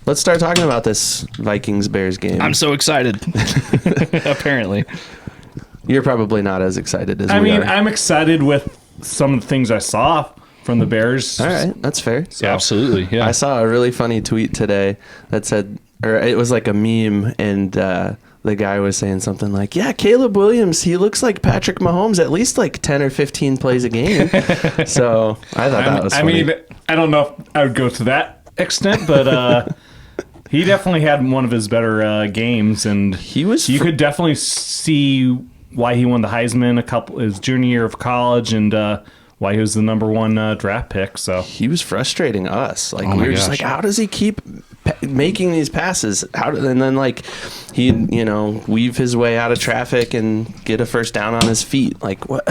let's start talking about this Vikings-Bears game. I'm so excited. Apparently. You're probably not as excited as we are. I'm excited with some of the things I saw from the Bears. All right, that's fair. So, yeah, absolutely, yeah. I saw a really funny tweet today that said, or it was like a meme, and the guy was saying something like, yeah, Caleb Williams, he looks like Patrick Mahomes at least like 10 or 15 plays a game. So I thought that was funny. I mean, I don't know if I would go to that extent, but he definitely had one of his better games, and you could definitely see why he won the Heisman his junior year of college, and why he was the number one draft pick. So he was frustrating us. Like we were just like, how does he keep making these passes? And then like he weave his way out of traffic and get a first down on his feet. Like what?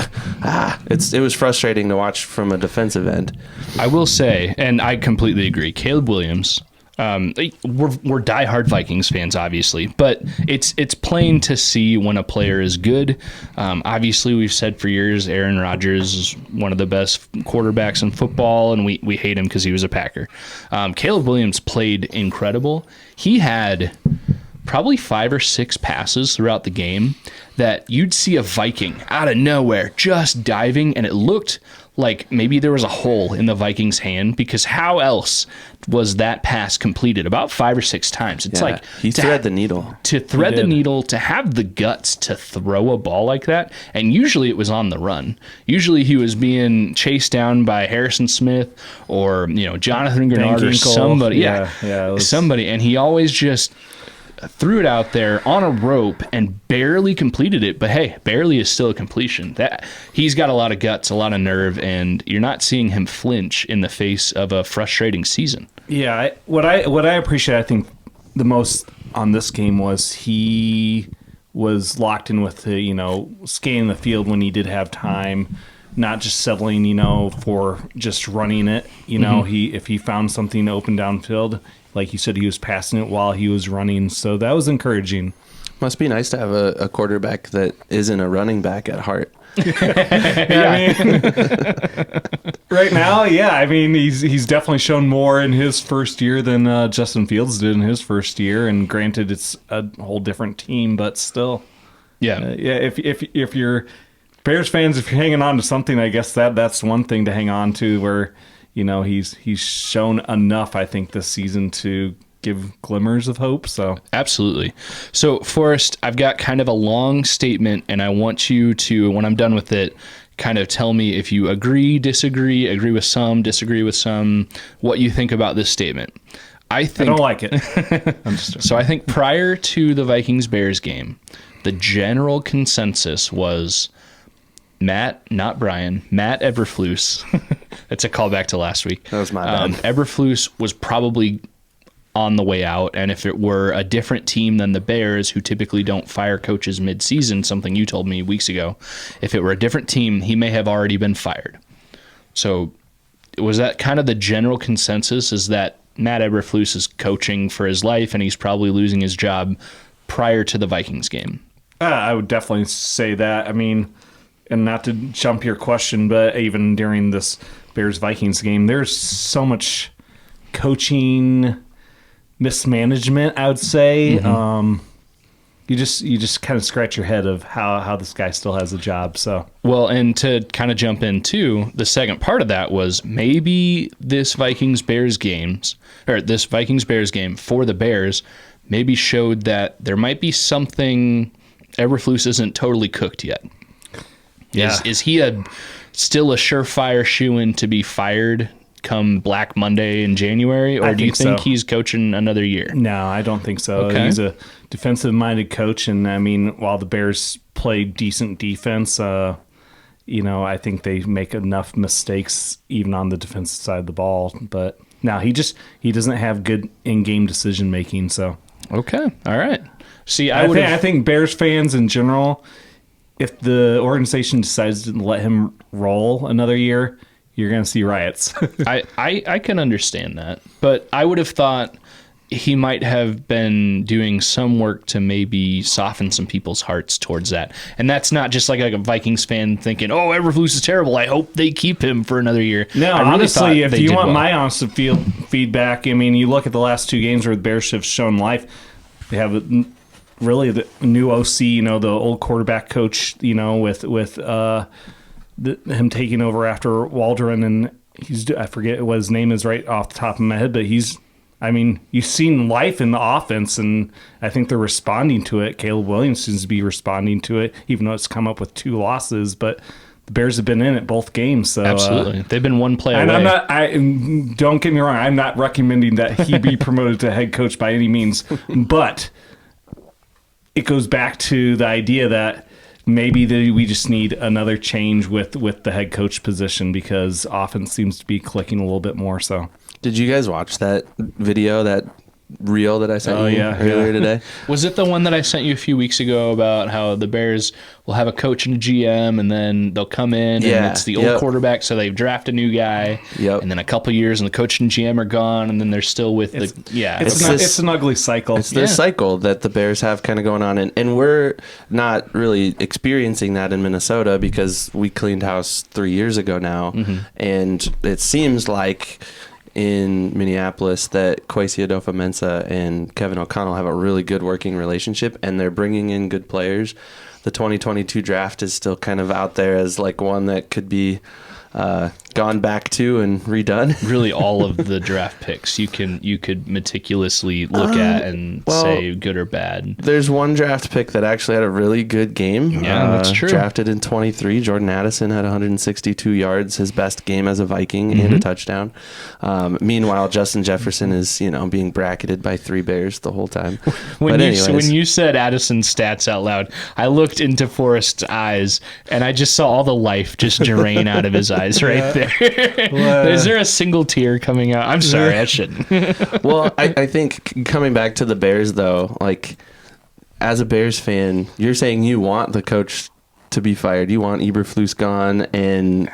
It was frustrating to watch from a defensive end. I will say, and I completely agree, Caleb Williams. We're diehard Vikings fans, obviously, but it's plain to see when a player is good. Obviously, we've said for years Aaron Rodgers is one of the best quarterbacks in football, and we hate him because he was a Packer. Caleb Williams played incredible. He had probably 5 or 6 passes throughout the game that you'd see a Viking out of nowhere just diving, and it looked like maybe there was a hole in the Vikings' hand, because how else was that pass completed? About 5 or 6 times. It's like he thread the needle. To thread the needle, to have the guts to throw a ball like that, and usually it was on the run. Usually he was being chased down by Harrison Smith or Jonathan Grenard or somebody. Somebody, and he always just threw it out there on a rope and barely completed it. But hey, barely is still a completion. That he's got a lot of guts, a lot of nerve, and you're not seeing him flinch in the face of a frustrating season. Yeah, what I appreciate, I think, the most on this game was he was locked in with the scanning the field when he did have time, not just settling for just running it. If he found something open downfield, like you said, he was passing it while he was running. So that was encouraging. Must be nice to have a quarterback that isn't a running back at heart. Right now, he's definitely shown more in his first year than Justin Fields did in his first year. And granted, it's a whole different team, but still, if you're Bears fans, if you're hanging on to something, I guess that's one thing to hang on to. Where he's shown enough, I think, this season to give glimmers of hope. So absolutely. So Forrest, I've got kind of a long statement, and I want you to, when I'm done with it, kind of tell me if you agree, disagree, agree with some, disagree with some, what you think about this statement. I don't like it. So I think prior to the Vikings-Bears game, the general consensus was Matt, not Brian, Matt Eberflus. It's a callback to last week. That was my bad. Eberflus was probably on the way out, and if it were a different team than the Bears, who typically don't fire coaches mid-season, something you told me weeks ago, if it were a different team, he may have already been fired. So was that kind of the general consensus, is that Matt Eberflus is coaching for his life and he's probably losing his job prior to the Vikings game? I would definitely say that. I mean, and not to jump your question, but even during this Bears-Vikings game, there's so much coaching mismanagement, I would say. Mm-hmm. You just kind of scratch your head of how this guy still has a job. So well, and to kind of jump in too, the second part of that was maybe this Vikings-Bears game for the Bears maybe showed that there might be something. Eberflus isn't totally cooked yet. Yeah. Is he still a surefire shoo-in to be fired come Black Monday in January, or do you think he's coaching another year? No, I don't think so. Okay. He's a defensive-minded coach, and I mean, while the Bears play decent defense, I think they make enough mistakes even on the defensive side of the ball. But no, he doesn't have good in-game decision making. So okay, all right. See, I think Bears fans in general, if the organization decides to let him roll another year, you're going to see riots. I can understand that, but I would have thought he might have been doing some work to maybe soften some people's hearts towards that. And that's not just like a Vikings fan thinking, oh, Eberflus is terrible, I hope they keep him for another year. No, I really honestly, if you want well. my honest feedback, I mean, you look at the last 2 games where the Bears have shown life. They have really the new OC, the old quarterback coach, with him taking over after Waldron, and I forget what his name is right off the top of my head, but you've seen life in the offense, and I think they're responding to it. Caleb Williams seems to be responding to it, even though it's come up with 2 losses. But the Bears have been in it both games. So, absolutely. They've been one play away. And don't get me wrong, I'm not recommending that he be promoted to head coach by any means. But it goes back to the idea that maybe we just need another change with the head coach position, because offense seems to be clicking a little bit more. So. Did you guys watch that video, that reel that I sent you earlier today? Was it the one that I sent you a few weeks ago about how the Bears will have a coach and a GM, and then they'll come in and it's the old quarterback, so they draft a new guy, and then a couple years and the coach and GM are gone, and then they're still with it's an ugly cycle. It's the cycle that the Bears have kind of going on, and we're not really experiencing that in Minnesota because we cleaned house 3 years ago now, and it seems like in Minneapolis that Kwesi Adolfo-Mensah and Kevin O'Connell have a really good working relationship, and they're bringing in good players. The 2022 draft is still kind of out there as like one that could be gone back to and redone. Really, all of the draft picks you could meticulously look at and say good or bad. There's one draft pick that actually had a really good game. Yeah, that's true. Drafted in 23, Jordan Addison had 162 yards, his best game as a Viking, and a touchdown. Meanwhile, Justin Jefferson is being bracketed by 3 Bears the whole time. When you said Addison's stats out loud, I looked into Forrest's eyes and I just saw all the life just drain out of his eyes right there. Is there a single tear coming out? I'm sorry, I shouldn't. Well, I think coming back to the Bears, though, like as a Bears fan, you're saying you want the coach to be fired. You want Eberflus gone, and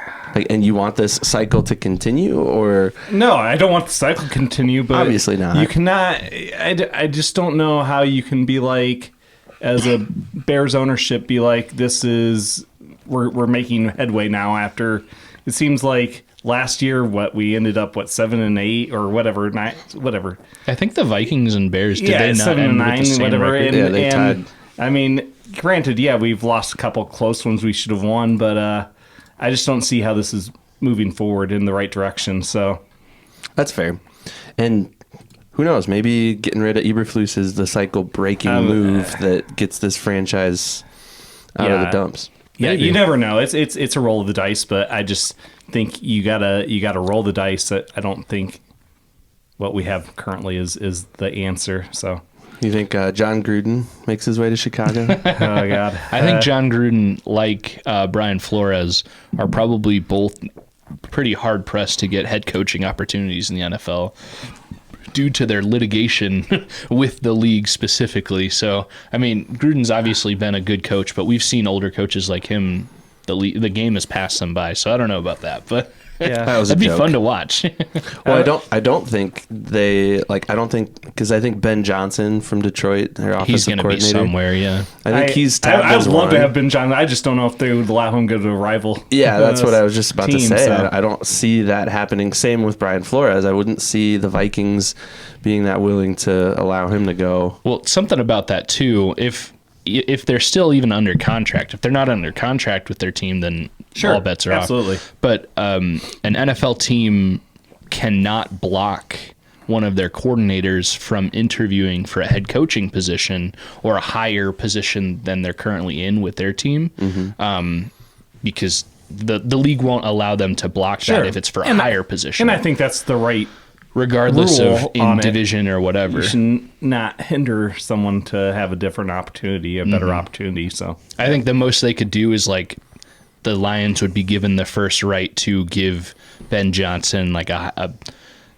you want this cycle to continue, or no? I don't want the cycle to continue, but obviously not. You cannot. I just don't know how you can be like, as a Bears ownership, be like, this is we're making headway now after. It seems like last year, we ended up 7-8 or whatever, 9, whatever. I think the Vikings and Bears did they not 7-9, with the same whatever. record? They tied. I mean, granted, we've lost a couple close ones we should have won, but I just don't see how this is moving forward in the right direction. So that's fair, and who knows? Maybe getting rid of Eberflus is the cycle-breaking move that gets this franchise out of the dumps. Yeah, Maybe. you never know. It's a roll of the dice, but I just think you gotta roll the dice. I don't think what we have currently is the answer. So you think John Gruden makes his way to Chicago? Oh God, I think John Gruden, like Brian Flores, are probably both pretty hard pressed to get head coaching opportunities in the NFL due to their litigation with the league specifically. So, I mean, Gruden's obviously been a good coach, but we've seen older coaches like him. The game has passed them by, so I don't know about that, but that'd be fun to watch. Well, I don't think because I think Ben Johnson from Detroit, their offensive coordinator, he's going to be somewhere. Yeah, I think he's tabbed I as would love to one. have Ben Johnson. I just don't know if they would allow him to go to a rival. Yeah, that's what I was just about to say. So. I don't see that happening. Same with Brian Flores. I wouldn't see the Vikings being that willing to allow him to go. Well, something about that too. If they're still even under contract, if they're not under contract with their team, then all bets are absolutely. off. But an NFL team cannot block one of their coordinators from interviewing for a head coaching position or a higher position than they're currently in with their team, because the league won't allow them to block that if it's for a higher position. And I think that's the right regardless rule of in division or whatever. You should not hinder someone to have a different opportunity, a better opportunity. So I think the most they could do is like the Lions would be given the first right to give Ben Johnson like a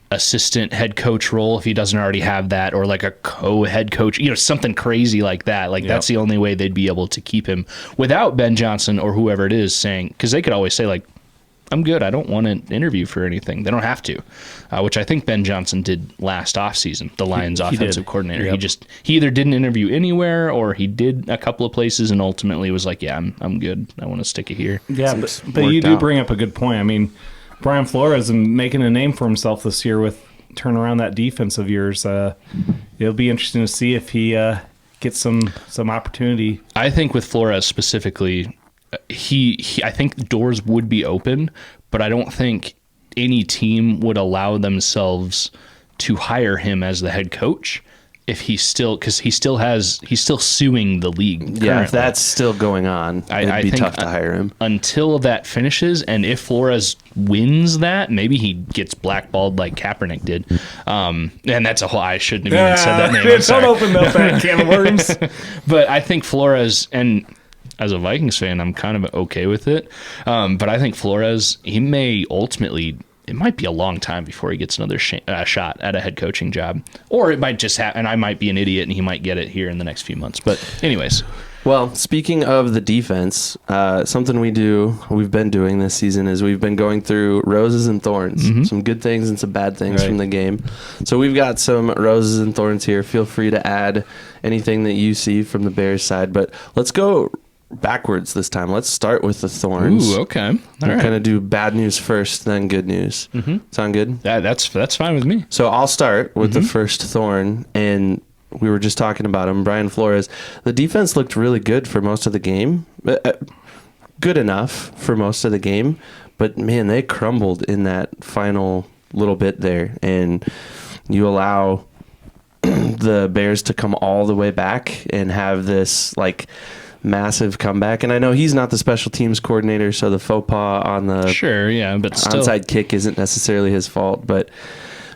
assistant head coach role if he doesn't already have that, or like a co-head coach, something crazy like that. Like that's the only way they'd be able to keep him without Ben Johnson or whoever it is saying, because they could always say like, I'm good. I don't want to interview for anything. They don't have to, which I think Ben Johnson did last offseason, the Lions offensive coordinator. Yep. He either didn't interview anywhere or he did a couple of places and ultimately was like, yeah, I'm good. I want to stick it here. Yeah, but you do bring up a good point. I mean, Brian Flores is making a name for himself this year with turn around that defense of yours. It'll be interesting to see if he gets some opportunity. I think with Flores specifically, I think doors would be open, but I don't think any team would allow themselves to hire him as the head coach if he's still suing the league currently. Yeah, if that's still going on, it'd be tough to hire him. Until that finishes, and if Flores wins that, maybe he gets blackballed like Kaepernick did. And that's a whole... I shouldn't have even said that name. Don't open up that can of worms. But I think Flores, and as a Vikings fan, I'm kind of okay with it. But I think Flores, he may ultimately... It might be a long time before he gets another shot at a head coaching job. Or it might just happen, and I might be an idiot, and he might get it here in the next few months. But anyways. Well, speaking of the defense, something we've been doing this season is we've been going through roses and thorns, some good things and some bad things from the game. So we've got some roses and thorns here. Feel free to add anything that you see from the Bears side. But let's go backwards this time. Let's start with the thorns. Ooh, okay. We'll kind of do bad news first, then good news. Sound good? That's fine with me. So I'll start with the first thorn, and we were just talking about him, Brian Flores. The defense looked really good for most of the game. Good enough for most of the game, but man, they crumbled in that final little bit there, and you allow the Bears to come all the way back and have this like massive comeback. And I know he's not the special teams coordinator, so the faux pas on the but still, onside kick isn't necessarily his fault. But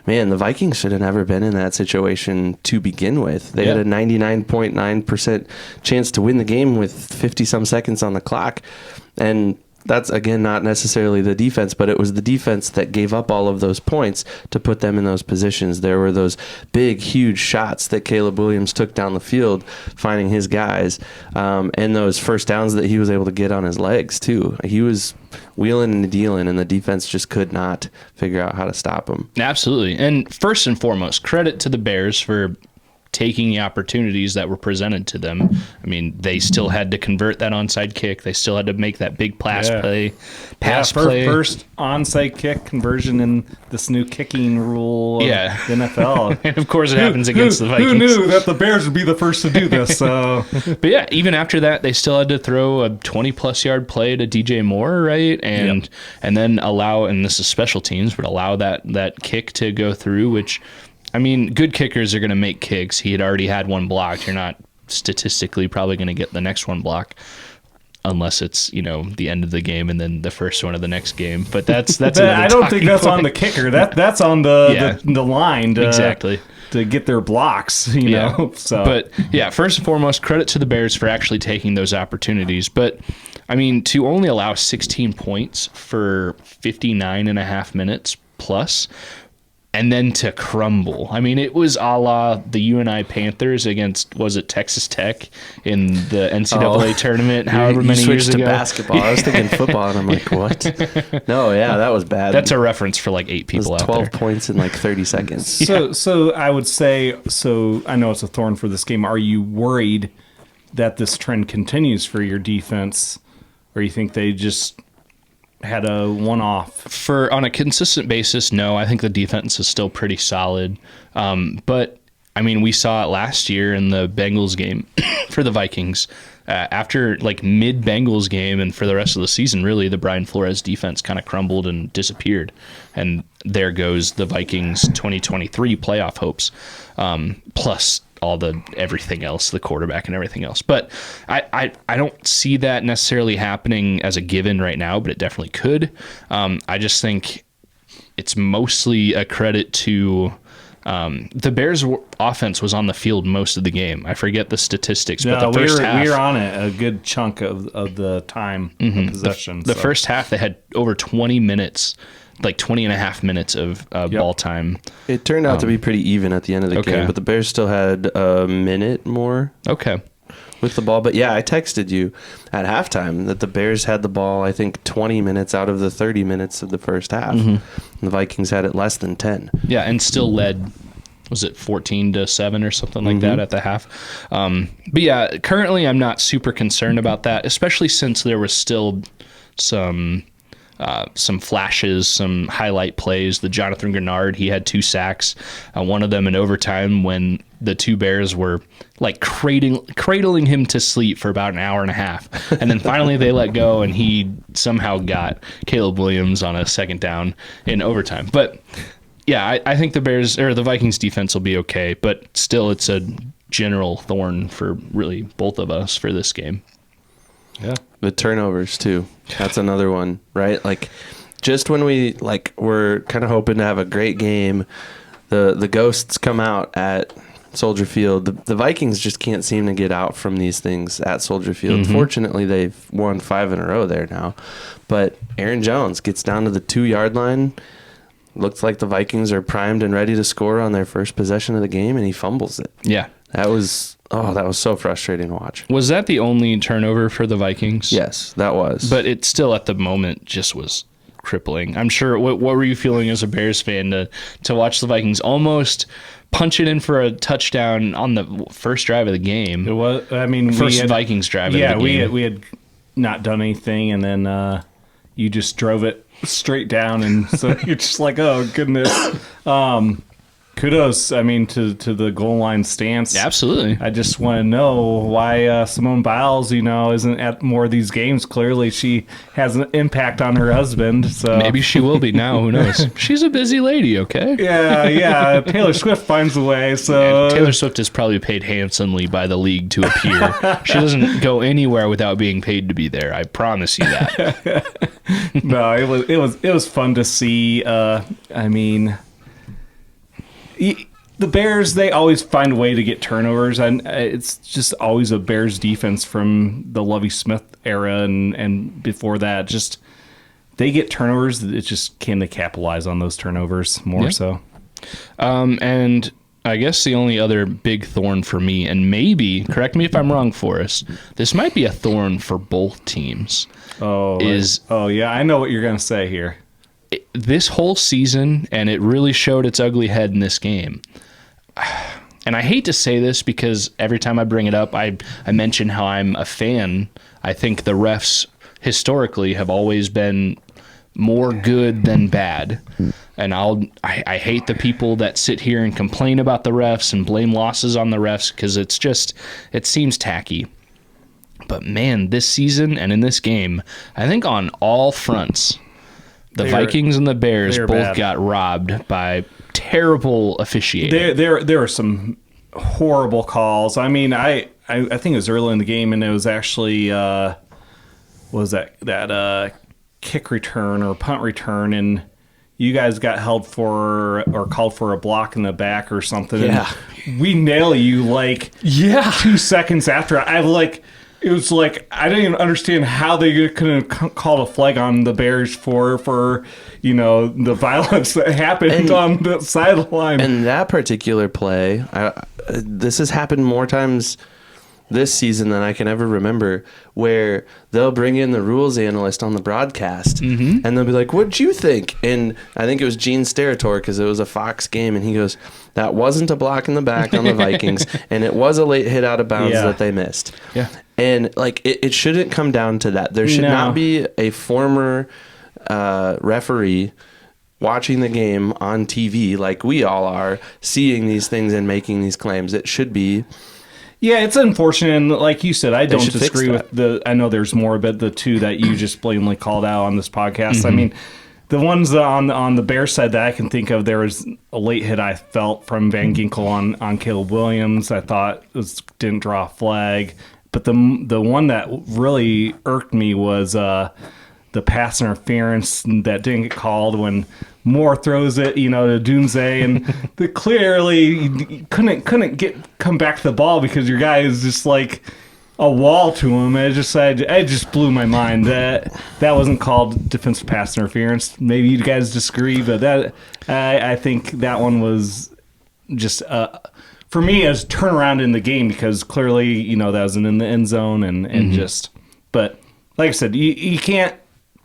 man, the Vikings should have never been in that situation to begin with. They had a 99.9% chance to win the game with 50-some seconds on the clock. And that's, again, not necessarily the defense, but it was the defense that gave up all of those points to put them in those positions. There were those big, huge shots that Caleb Williams took down the field, finding his guys, and those first downs that he was able to get on his legs, too. He was wheeling and dealing, and the defense just could not figure out how to stop him. Absolutely. And first and foremost, credit to the Bears for taking the opportunities that were presented to them. I mean, they still had to convert that onside kick. They still had to make that big pass play. First onside kick conversion in this new kicking rule of the NFL. And of course, it happens against the Vikings. Who knew that the Bears would be the first to do this? So. But yeah, even after that, they still had to throw a 20-plus yard play to DJ Moore, right? And then allow, and this is special teams, but allow that kick to go through, which... I mean, good kickers are going to make kicks. He had already had one blocked. You're not statistically probably going to get the next one blocked unless it's, the end of the game and then the first one of the next game. But that's I don't think that's on the kicker. That's on the line to get their blocks, you know. So. But yeah, first and foremost, credit to the Bears for actually taking those opportunities. But I mean, to only allow 16 points for 59 and a half minutes plus, and then to crumble. I mean, it was a la the UNI Panthers against, was it Texas Tech in the NCAA tournament, however many years ago? You switched to basketball. I was thinking football, and I'm like, what? No, that was bad. That's a reference for like 8 people out there. 12 points in like 30 seconds. So I would say, I know it's a thorn for this game. Are you worried that this trend continues for your defense, or you think they just had a one-off? On a consistent basis, no. I think the defense is still pretty solid. But, I mean, we saw it last year in the Bengals game for the Vikings. After, mid-Bengals game and for the rest of the season, really, the Brian Flores defense kind of crumbled and disappeared. And there goes the Vikings 2023 playoff hopes, plus all everything else, the quarterback and everything else. But I don't see that necessarily happening as a given right now, but it definitely could. I just think it's mostly a credit to the Bears' offense was on the field most of the game. I forget the statistics, but the first half... we were on it a good chunk of the time of possession. The first half, they had over 20 minutes, 20 and a half minutes of ball time. It turned out to be pretty even at the end of the game, but the Bears still had a minute more. Okay. with the ball. But yeah, I texted you at halftime that the Bears had the ball, I think, 20 minutes out of the 30 minutes of the first half. Mm-hmm. The Vikings had it less than 10. Yeah, and still led, was it 14-7 or something like that at the half? But yeah, currently I'm not super concerned about that, especially since there was still some flashes, some highlight plays. The Jonathan Grenard, he had 2 sacks, one of them in overtime when the two Bears were like cradling him to sleep for about an hour and a half. And then finally they let go, and he somehow got Caleb Williams on a second down in overtime. But yeah, I think the Vikings defense will be okay, but still it's a general thorn for really both of us for this game. Yeah. The turnovers too. That's another one, right? Like, just when we're kind of hoping to have a great game, the ghosts come out at Soldier Field. The Vikings just can't seem to get out from these things at Soldier Field. Mm-hmm. Fortunately, they've won 5 in a row there now. But Aaron Jones gets down to the 2-yard line. Looks like the Vikings are primed and ready to score on their first possession of the game, and he fumbles it. Yeah. That was so frustrating to watch. Was that the only turnover for the Vikings? Yes, that was. But it still, at the moment, just was crippling. I'm sure. What were you feeling as a Bears fan to watch the Vikings almost punch it in for a touchdown on the first drive of the game? It was. I mean, Vikings drive. Yeah, of the game. we had not done anything, and then you just drove it straight down, and so you're just like, oh goodness. Kudos, I mean, to the goal line stance. Absolutely. I just want to know why Simone Biles, isn't at more of these games. Clearly, she has an impact on her husband. So maybe she will be now. Who knows? She's a busy lady. Okay. Yeah. Taylor Swift finds a way. So Taylor Swift is probably paid handsomely by the league to appear. She doesn't go anywhere without being paid to be there. I promise you that. No, it was fun to see. The Bears, they always find a way to get turnovers, and it's just always a Bears defense from the Lovie Smith era and before that. Just they get turnovers. It's just, can they capitalize on those turnovers more so? And I guess the only other big thorn for me, and maybe, correct me if I'm wrong, Forrest, this might be a thorn for both teams. Yeah, I know what you're going to say here. This whole season, and it really showed its ugly head in this game. And I hate to say this because every time I bring it up, I mention how I'm a fan. I think the refs historically have always been more good than bad. And I hate the people that sit here and complain about the refs and blame losses on the refs because it seems tacky. But man, this season and in this game, I think on all fronts, the Vikings and the Bears both got robbed by terrible officiating. There were some horrible calls. I mean, I think it was early in the game, and it was actually was that kick return or punt return, and you guys got held for or called for a block in the back or something. Yeah, and we nail you 2 seconds after. It was like, I didn't even understand how they couldn't have called a flag on the Bears for the violence that happened on the sideline. And that particular play, this has happened more times this season than I can ever remember, where they'll bring in the rules analyst on the broadcast, and they'll be like, what'd you think? And I think it was Gene Steratore, because it was a Fox game, and he goes, that wasn't a block in the back on the Vikings, and it was a late hit out of bounds that they missed. Yeah. And it shouldn't come down to that. There should not be a former referee watching the game on TV like we all are, seeing these things and making these claims. It should be. Yeah, it's unfortunate. And like you said, I don't disagree with I know there's more, but the two that you just blatantly called out on this podcast. Mm-hmm. I mean, the ones on the Bears side that I can think of, there was a late hit I felt from Van Ginkel on Caleb Williams. I thought didn't draw a flag. But the one that really irked me was the pass interference that didn't get called when Moore throws it, to Dunze, and they clearly couldn't come back to the ball because your guy is just like a wall to him. It just blew my mind that wasn't called defensive pass interference. Maybe you guys disagree, but I think that one was just for me as turnaround in the game, because clearly, that was in the end zone and just, but like I said, you can't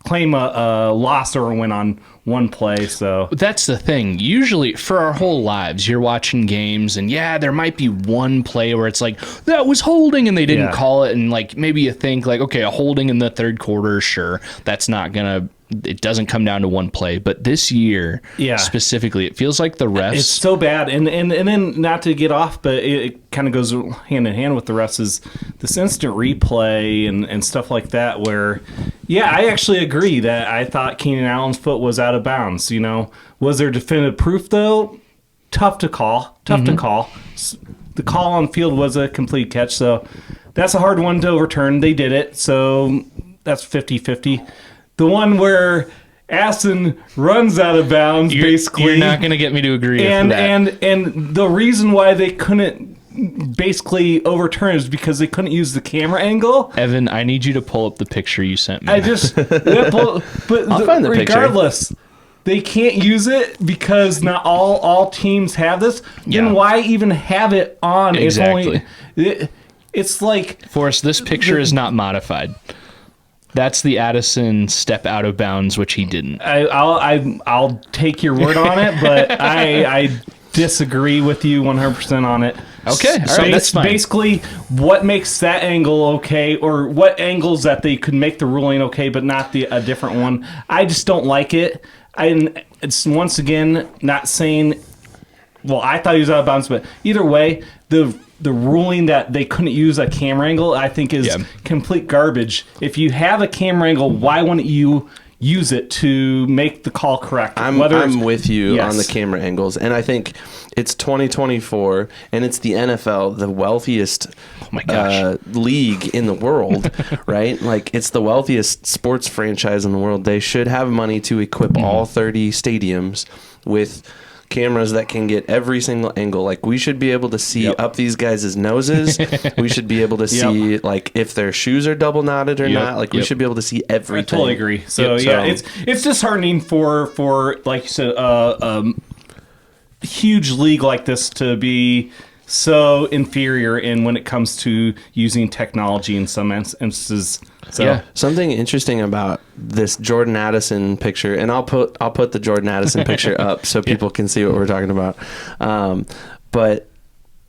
claim a loss or a win on one play. So that's the thing. Usually for our whole lives, you're watching games and there might be one play where it's like, that was holding and they didn't call it. And like, maybe you think like, okay, a holding in the third quarter. Sure. That's not going to, it doesn't come down to one play, but this year specifically, it feels like the refs. It's so bad. And then not to get off, but it kind of goes hand in hand with the refs is this instant replay and stuff like that where, I actually agree that I thought Keenan Allen's foot was out of bounds. Was there definitive proof though? Tough to call. The call on field was a complete catch. So that's a hard one to overturn. They did it. So that's 50-50. The one where Assen runs out of bounds, basically. You're not going to get me to agree with that. And the reason why they couldn't basically overturn is because they couldn't use the camera angle. Evan, I need you to pull up the picture you sent me. I'll find the regardless, picture. They can't use it because not all teams have this. Then why even have it on? Exactly. It's like... Forrest, this picture is not modified. That's the Addison step out of bounds, which he didn't. I'll take your word on it, but I disagree with you 100% on it. Okay, all right, that's fine. Basically, what makes that angle okay, or what angles that they could make the ruling okay, but not a different one? I just don't like it. It's once again not saying. Well, I thought he was out of bounds, but either way, the ruling that they couldn't use a camera angle, I think, is complete garbage. If you have a camera angle, why wouldn't you use it to make the call correct? I'm with you on the camera angles, and I think it's 2024, and it's the NFL, the wealthiest league in the world, right? Like, it's the wealthiest sports franchise in the world. They should have money to equip all 30 stadiums with cameras that can get every single angle. Like, we should be able to see up these guys' noses. We should be able to see like if their shoes are double knotted or not. Like, we should be able to see everything. I totally agree. So it's disheartening for like you said, huge league like this to be so inferior in when it comes to using technology in some instances. So something interesting about this Jordan Addison picture, and I'll put the Jordan Addison picture up so people can see what we're talking about. But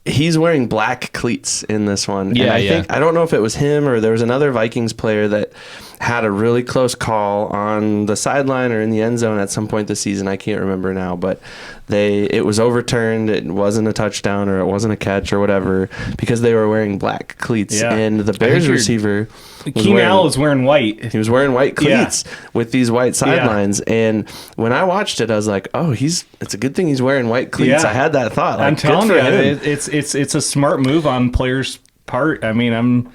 he's wearing black cleats in this one. And I think, I don't know if it was him or there was another Vikings player that had a really close call on the sideline or in the end zone at some point this season. I can't remember now, but it was overturned. It wasn't a touchdown or it wasn't a catch or whatever because they were wearing black cleats. And the Bears receiver, Keenan Allen was wearing white. He was wearing white cleats with these white sidelines. And when I watched it, I was like, oh, it's a good thing he's wearing white cleats. I had that thought. Like, I'm telling you, it's a smart move on players' part. I mean,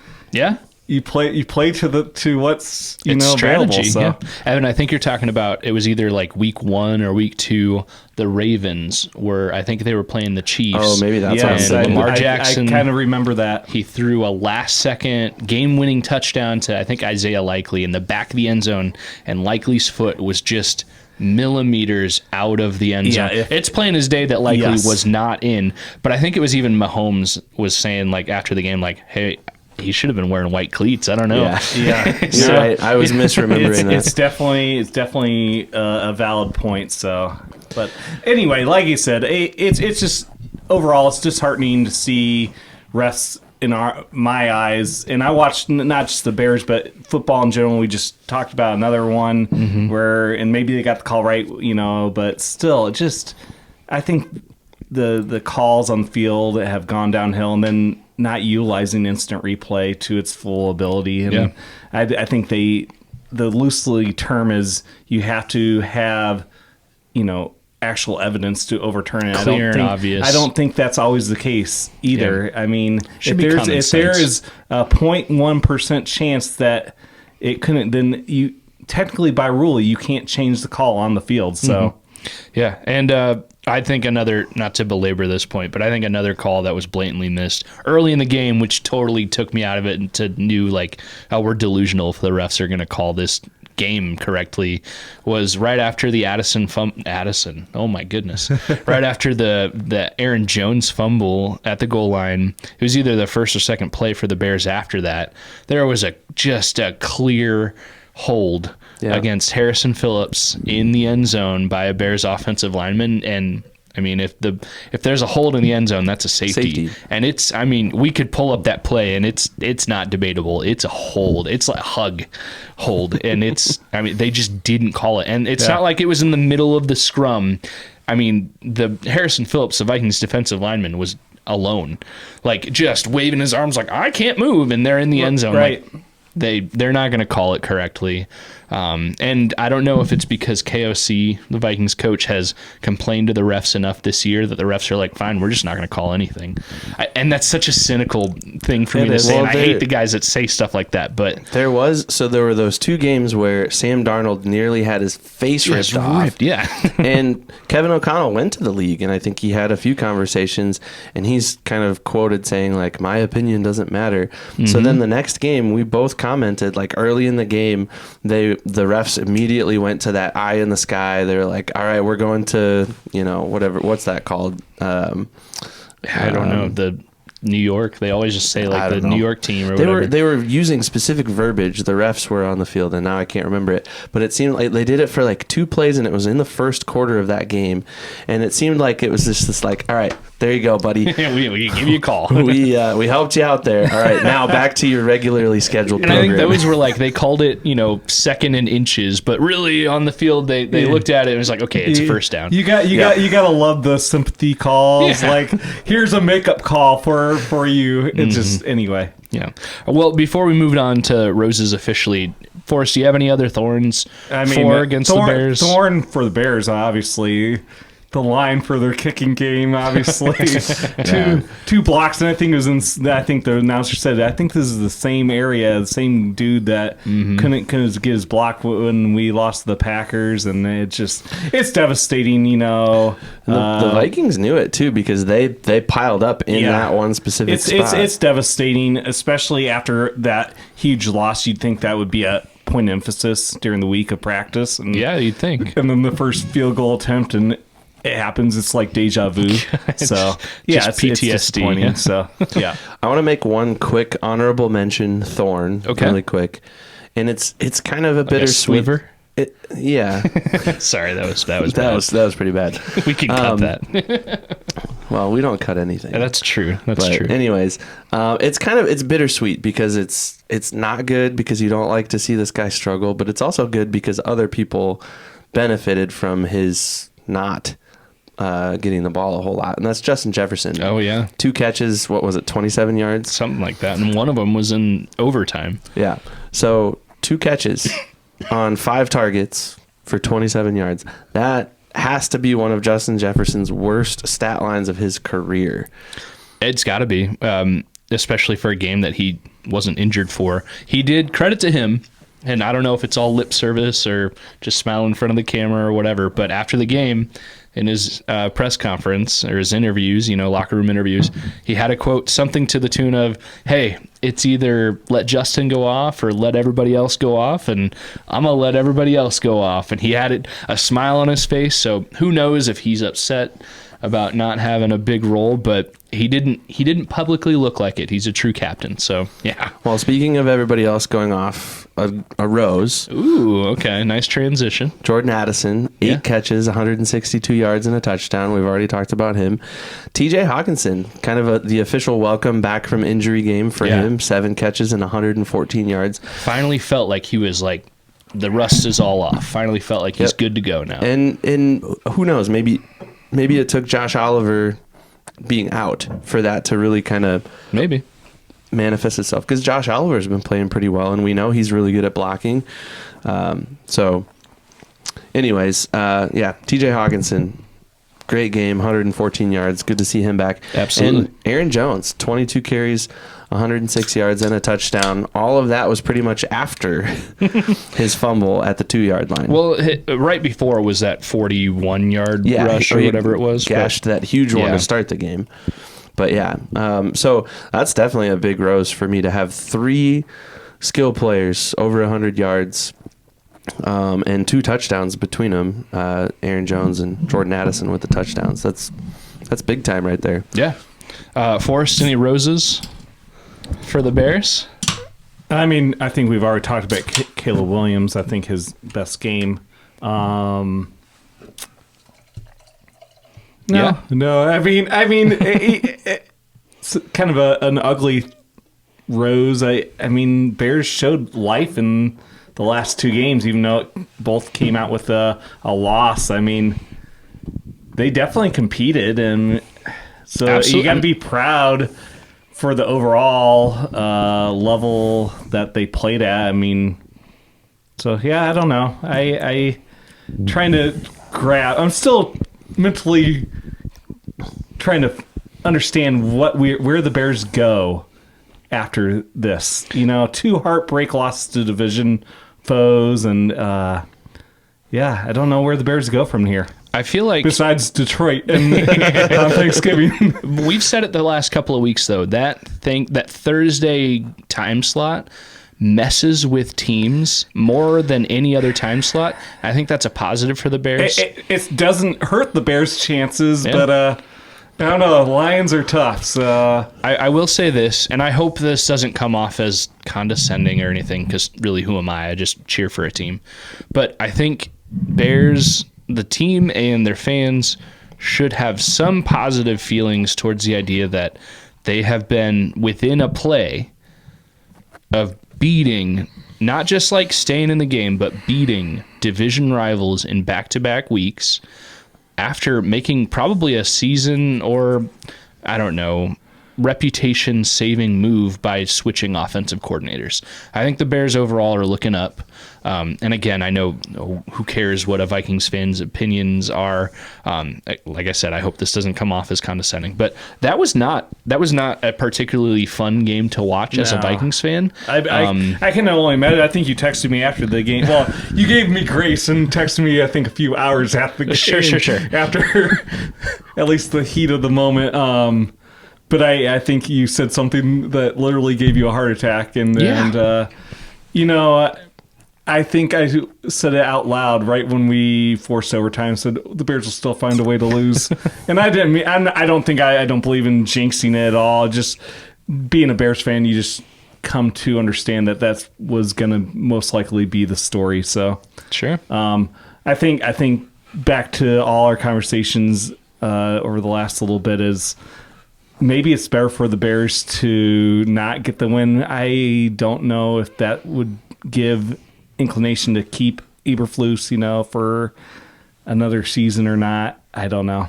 You play to what's strategy. Available. So. Evan, I think you're talking about it was either like week 1 or week 2. The Ravens I think they were playing the Chiefs. Oh, maybe that's what I'm Lamar Jackson. I kind of remember that. He threw a last-second game-winning touchdown to I think Isaiah Likely in the back of the end zone, and Likely's foot was just millimeters out of the end zone. It's plain as day that Likely was not in, but I think it was even Mahomes was saying like after the game, like, hey, he should have been wearing white cleats. I don't know. You're right. I was misremembering that. It's definitely a valid point. So, but anyway, like you said, it's just overall, it's disheartening to see refs in my eyes. And I watched not just the Bears, but football in general. We just talked about another one where, and maybe they got the call right, but still, I think the calls on the field have gone downhill, and then not utilizing instant replay to its full ability. And I think the loosely term is you have to have, actual evidence to overturn it. Clear and obvious. I don't think that's always the case either. I mean, if there is a 0.1% chance that it couldn't, then you technically by rule, you can't change the call on the field. So and I think another, not to belabor this point, but I think another call that was blatantly missed early in the game, which totally took me out of it and to knew like, oh, we're delusional if the refs are going to call this game correctly was right after the Addison. Oh my goodness! Right after the Aaron Jones fumble at the goal line. It was either the first or second play for the Bears after that. There was just a clear hold against Harrison Phillips in the end zone by a Bears offensive lineman. And I mean, if there's a hold in the end zone, that's a safety. And we could pull up that play and it's not debatable. It's a hold. It's like a hold. And they just didn't call it. And it's not like it was in the middle of the scrum. I mean, the Harrison Phillips, the Vikings defensive lineman, was alone, like just waving his arms like, I can't move. And they're in the end zone. Right. Like, they're not going to call it correctly. And I don't know if it's because KOC, the Vikings coach, has complained to the refs enough this year that the refs are like, fine, we're just not going to call anything. And that's such a cynical thing for me to say. And I hate the guys that say stuff like that. But there were those 2 games where Sam Darnold nearly had his face ripped off. Yeah. And Kevin O'Connell went to the league, and I think he had a few conversations, and he's kind of quoted saying, like, my opinion doesn't matter. Mm-hmm. So then the next game, we both commented, like, early in the game, the refs immediately went to that eye in the sky. They were like, all right, we're going to, what's that called? I don't know. The New York, they always just say like the New York team or whatever. They were using specific verbiage. The refs were on the field, and now I can't remember it. But it seemed like they did it for like 2 plays, and it was in the first quarter of that game. And it seemed like it was just this like, all right, there you go, buddy. we give you a call. we helped you out there. All right, now back to your regularly scheduled program. I think those were like, they called it, second in inches, but really on the field they looked at it and it was like, okay, it's a first down. You got to love the sympathy calls. Yeah. Like, here's a makeup call for you. It just anyway. Yeah. Well, before we moved on to roses officially, Forrest, do you have any other thorns against the Bears? Thorn for the Bears, obviously. The line for their kicking game, obviously. two blocks, and I think the announcer said, I think this is the same area, the same dude that couldn't get his block when we lost to the Packers, and it's devastating, The Vikings knew it too, because they piled up in that one specific spot. It's devastating, especially after that huge loss. You'd think that would be a point of emphasis during the week of practice. And, you'd think. And then the first field goal attempt, and it happens. It's like deja vu. So it's PTSD. It's so I want to make one quick honorable mention, Thorn, really quick, and it's kind of a bittersweet. Yeah. Sorry, that was pretty bad. We can cut that. Well, we don't cut anything. That's true. That's true. Anyways, it's bittersweet because it's not good because you don't like to see this guy struggle, but it's also good because other people benefited from his not getting the ball a whole lot, and that's Justin Jefferson. Oh yeah, 2 catches. What was it? 27 yards, something like that, and one of them was in overtime. Yeah. So 2 catches on 5 targets for 27 yards. That has to be one of Justin Jefferson's worst stat lines of his career. It's got to be, especially for a game that he wasn't injured for. He did, credit to him, and I don't know if it's all lip service or just smile in front of the camera or whatever, but after the game, in his press conference or his interviews, locker room interviews, he had a quote, something to the tune of, hey, it's either let Justin go off or let everybody else go off, and I'm going to let everybody else go off. And he had a smile on his face, so who knows if he's upset about not having a big role, but he didn't publicly look like it. He's a true captain, so yeah. Well, speaking of everybody else going off, a rose. Ooh, okay, nice transition. Jordan Addison, 8 catches, 162 yards and a touchdown. We've already talked about him. TJ Hawkinson, kind of the official welcome back from injury game for him. 7 catches and 114 yards. Finally felt like he was like, the rust is all off. Finally felt like he's good to go now. And who knows, maybe it took Josh Oliver being out for that to really kind of manifest itself, because Josh Oliver's been playing pretty well, and we know he's really good at blocking. So anyways, TJ Hawkinson, great game, 114 yards. Good to see him back. Absolutely. And Aaron Jones, 22 carries, 106 yards and a touchdown. All of that was pretty much after his fumble at the 2-yard line. Well, right before was that 41-yard rush or whatever it was. Gashed that huge one to start the game. But so that's definitely a big rose for me to have 3 skill players over 100 yards and 2 touchdowns between them. Aaron Jones and Jordan Addison with the touchdowns. That's big time right there. Yeah. Forrest, any roses for the Bears? I mean, I think we've already talked about Caleb Williams. I think his best game. No. I mean, it's kind of an ugly rose. I mean, Bears showed life in the last 2 games, even though both came out with a loss. I mean, they definitely competed, and so Absolutely. You got to be proud for the overall level that they played at. I mean, so yeah, I don't know. I trying to grab. I'm still mentally trying to understand where the Bears go after this. 2 heartbreak losses to division foes, and I don't know where the Bears go from here. I feel like besides Detroit and on Thanksgiving. We've said it the last couple of weeks though. That Thursday time slot messes with teams more than any other time slot. I think that's a positive for the Bears. It doesn't hurt the Bears' chances, but I don't know. Lions are tough. So I will say this, and I hope this doesn't come off as condescending or anything, because really, who am I? I just cheer for a team. But I think Bears, the team and their fans, should have some positive feelings towards the idea that they have been within a play of beating, not just like staying in the game, but beating division rivals in back-to-back weeks after making probably a season or, I don't know, reputation-saving move by switching offensive coordinators. I think the Bears overall are looking up. And again, I know who cares what a Vikings fan's opinions are. Like I said, I hope this doesn't come off as condescending. But that was not a particularly fun game to watch as a Vikings fan. I can only imagine. I think you texted me after the game. Well, you gave me grace and texted me, I think, a few hours after the game. Sure. After at least the heat of the moment. But I think you said something that literally gave you a heart attack. I think I said it out loud right when we forced overtime. Said the Bears will still find a way to lose, and I didn't mean. I don't believe in jinxing it at all. Just being a Bears fan, you just come to understand that was going to most likely be the story. So sure. I think back to all our conversations over the last little bit is maybe it's better for the Bears to not get the win. I don't know if that would give inclination to keep Eberflus, for another season or not. I don't know.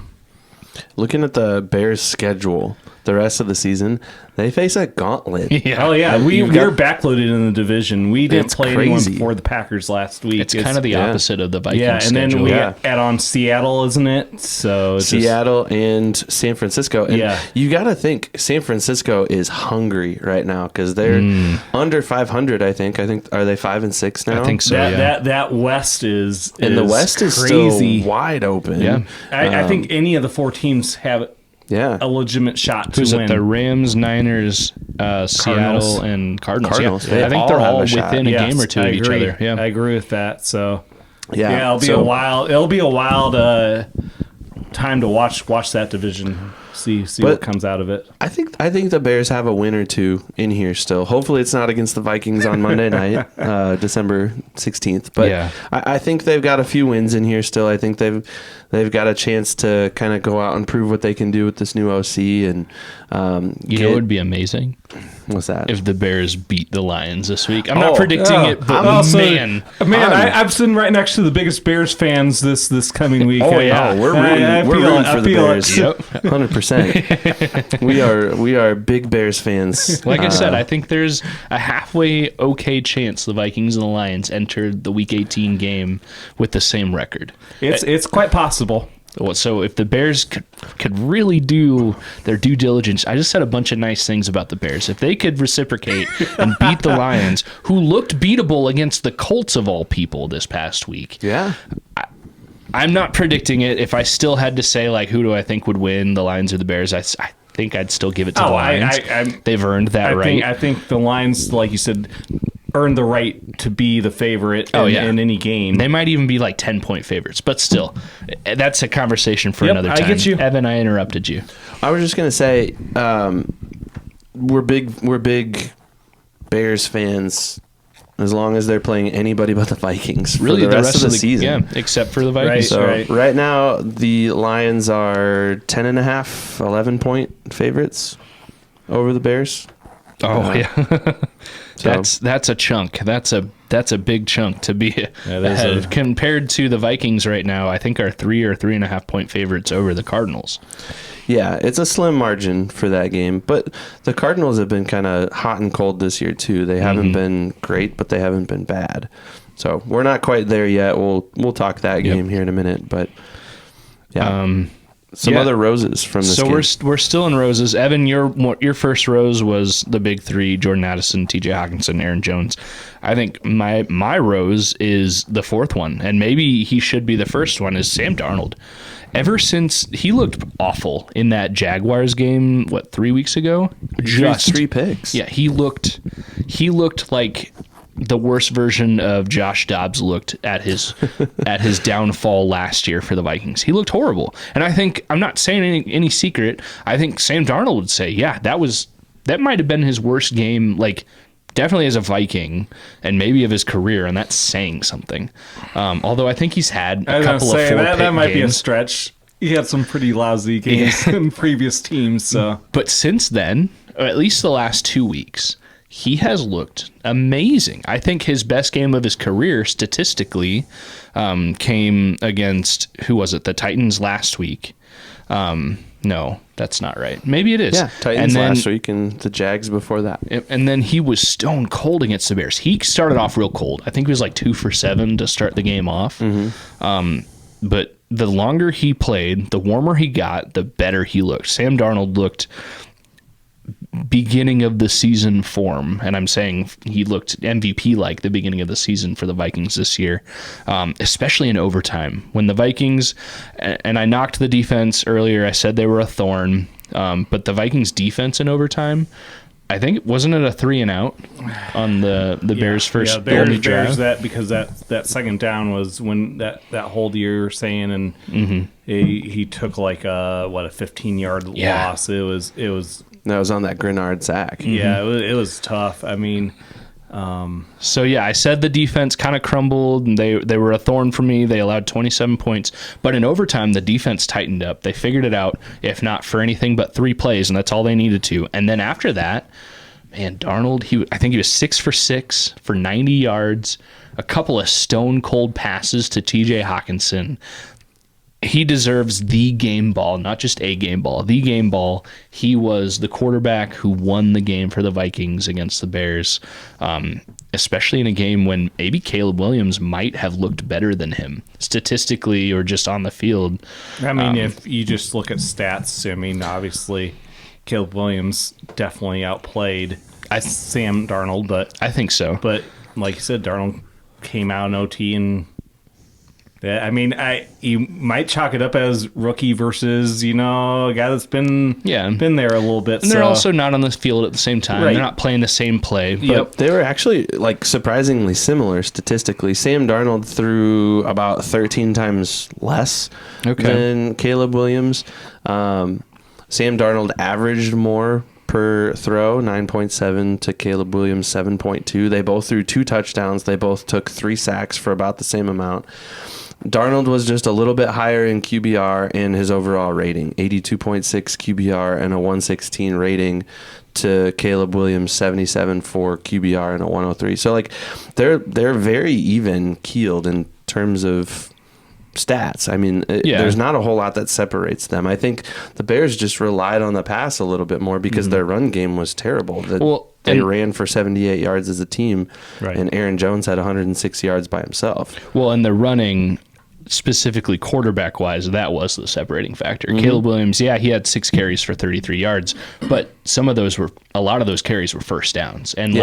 Looking at the Bears' schedule, the rest of the season, they face a gauntlet. Yeah. Oh, yeah. We're backloaded in the division. We didn't play anyone before the Packers last week. It's kind of the opposite of the Vikings and schedule. Then we add on Seattle, isn't it? So Seattle and San Francisco. And you got to think San Francisco is hungry right now because they're under 500, I think. Are they 5-6 now? I think so, That West is and the West is crazy. Still wide open. Yeah. I think any of the 4 teams have a legitimate shot to win. Who's it? The Rams, Niners, Seattle, and Cardinals. Yeah. I think they're all within a game or two of each other. Yeah, I agree with that. So yeah, it'll be a wild time to watch that division. See what comes out of it. I think the Bears have a win or two in here still. Hopefully it's not against the Vikings on Monday night, December 16th. But I think they've got a few wins in here still. I think they've got a chance to kind of go out and prove what they can do with this new OC. And know what would be amazing? What's that? If the Bears beat the Lions this week. I'm not predicting it, but I'm sitting right next to the biggest Bears fans this coming week. Oh yeah, we're rooting for the Bears. Yep, 100%. We are big Bears fans. Like I said, I think there's a halfway okay chance the Vikings and the Lions enter the Week 18 game with the same record. It's quite possible. So if the Bears could really do their due diligence, I just said a bunch of nice things about the Bears. If they could reciprocate and beat the Lions, who looked beatable against the Colts of all people this past week. Yeah. I'm not predicting it. If I still had to say, like, who do I think would win, the Lions or the Bears, I think I'd still give it to the Lions. They've earned that right. I think the Lions, like you said, earned the right to be the favorite in any game. They might even be like 10-point favorites, but still, that's a conversation for another time. I get you. Evan, I interrupted you. I was just going to say, we're big Bears fans as long as they're playing anybody but the Vikings for the rest of the season. Yeah, except for the Vikings. Right now, the Lions are 10.5, 11-point favorites over the Bears. Oh, yeah. That's a chunk. That's a big chunk to be ahead. Compared to the Vikings right now, I think are 3 or 3.5 point favorites over the Cardinals. Yeah, it's a slim margin for that game, but the Cardinals have been kind of hot and cold this year too. They haven't been great, but they haven't been bad. So we're not quite there yet. We'll talk that game here in a minute, but yeah. Some other roses from this game. So we're still in roses. Evan, your first rose was the big three: Jordan Addison, T.J. Hockenson, Aaron Jones. I think my rose is the fourth one, and maybe he should be the first one, is Sam Darnold. Ever since he looked awful in that Jaguars game, 3 weeks ago? Just 3 picks. Yeah, he looked like the worst version of Josh Dobbs looked at his downfall last year for the Vikings. He looked horrible. And I think, I'm not saying any secret, I think Sam Darnold would say, yeah, that might have been his worst game, like definitely as a Viking and maybe of his career, and that's saying something. Although I think he's had a couple of that might games. Be a stretch. He had some pretty lousy games in previous teams. So. But since then, or at least the last 2 weeks, he has looked amazing. I think his best game of his career statistically came against, who was it? The Titans last week. No, that's not right. Maybe it is. Yeah, Titans last week and the Jags before that. And then he was stone cold against the Bears. He started off real cold. I think he was like 2 for 7 to start the game off. But the longer he played, the warmer he got, the better he looked. Sam Darnold looked beginning of the season form, and I'm saying he looked MVP like the beginning of the season for the Vikings this year, especially in overtime when the Vikings, and I knocked the defense earlier, I said they were a thorn, but the Vikings defense in overtime, I think, wasn't it a 3-and-out on the Bears' first only drive? Because that second down was when that hold you're saying, and he took like a 15-yard loss. It was. That was on that Grenard sack. Yeah, it was tough. I mean, so yeah, I said the defense kind of crumbled, and they were a thorn for me. They allowed 27 points, but in overtime, the defense tightened up. They figured it out, if not for anything but 3 plays, and that's all they needed to. And then after that, man, Darnold, I think he was 6 for 6 for 90 yards, a couple of stone cold passes to T.J. Hockenson. He deserves the game ball, not just a game ball, the game ball. He was the quarterback who won the game for the Vikings against the Bears, especially in a game when maybe Caleb Williams might have looked better than him statistically or just on the field. I mean, if you just look at stats, I mean, obviously Caleb Williams definitely outplayed Sam Darnold, but I think so. But like you said, Darnold came out in OT and I mean, you might chalk it up as rookie versus, a guy that's been there a little bit. And they're also not on the field at the same time. Right. They're not playing the same play. But they were actually surprisingly similar statistically. Sam Darnold threw about 13 times less than Caleb Williams. Sam Darnold averaged more per throw, 9.7 to Caleb Williams, 7.2. They both threw 2 touchdowns. They both took 3 sacks for about the same amount. Darnold was just a little bit higher in QBR and his overall rating, 82.6 QBR and a 116 rating to Caleb Williams, 77 for QBR and a 103. So they're very even keeled in terms of stats. I mean, there's not a whole lot that separates them. I think the Bears just relied on the pass a little bit more because their run game was terrible. They ran for 78 yards as a team, and Aaron Jones had 106 yards by himself. Well, and the running, specifically quarterback-wise, that was the separating factor. Caleb Williams, he had 6 carries for 33 yards, but a lot of those carries were first downs and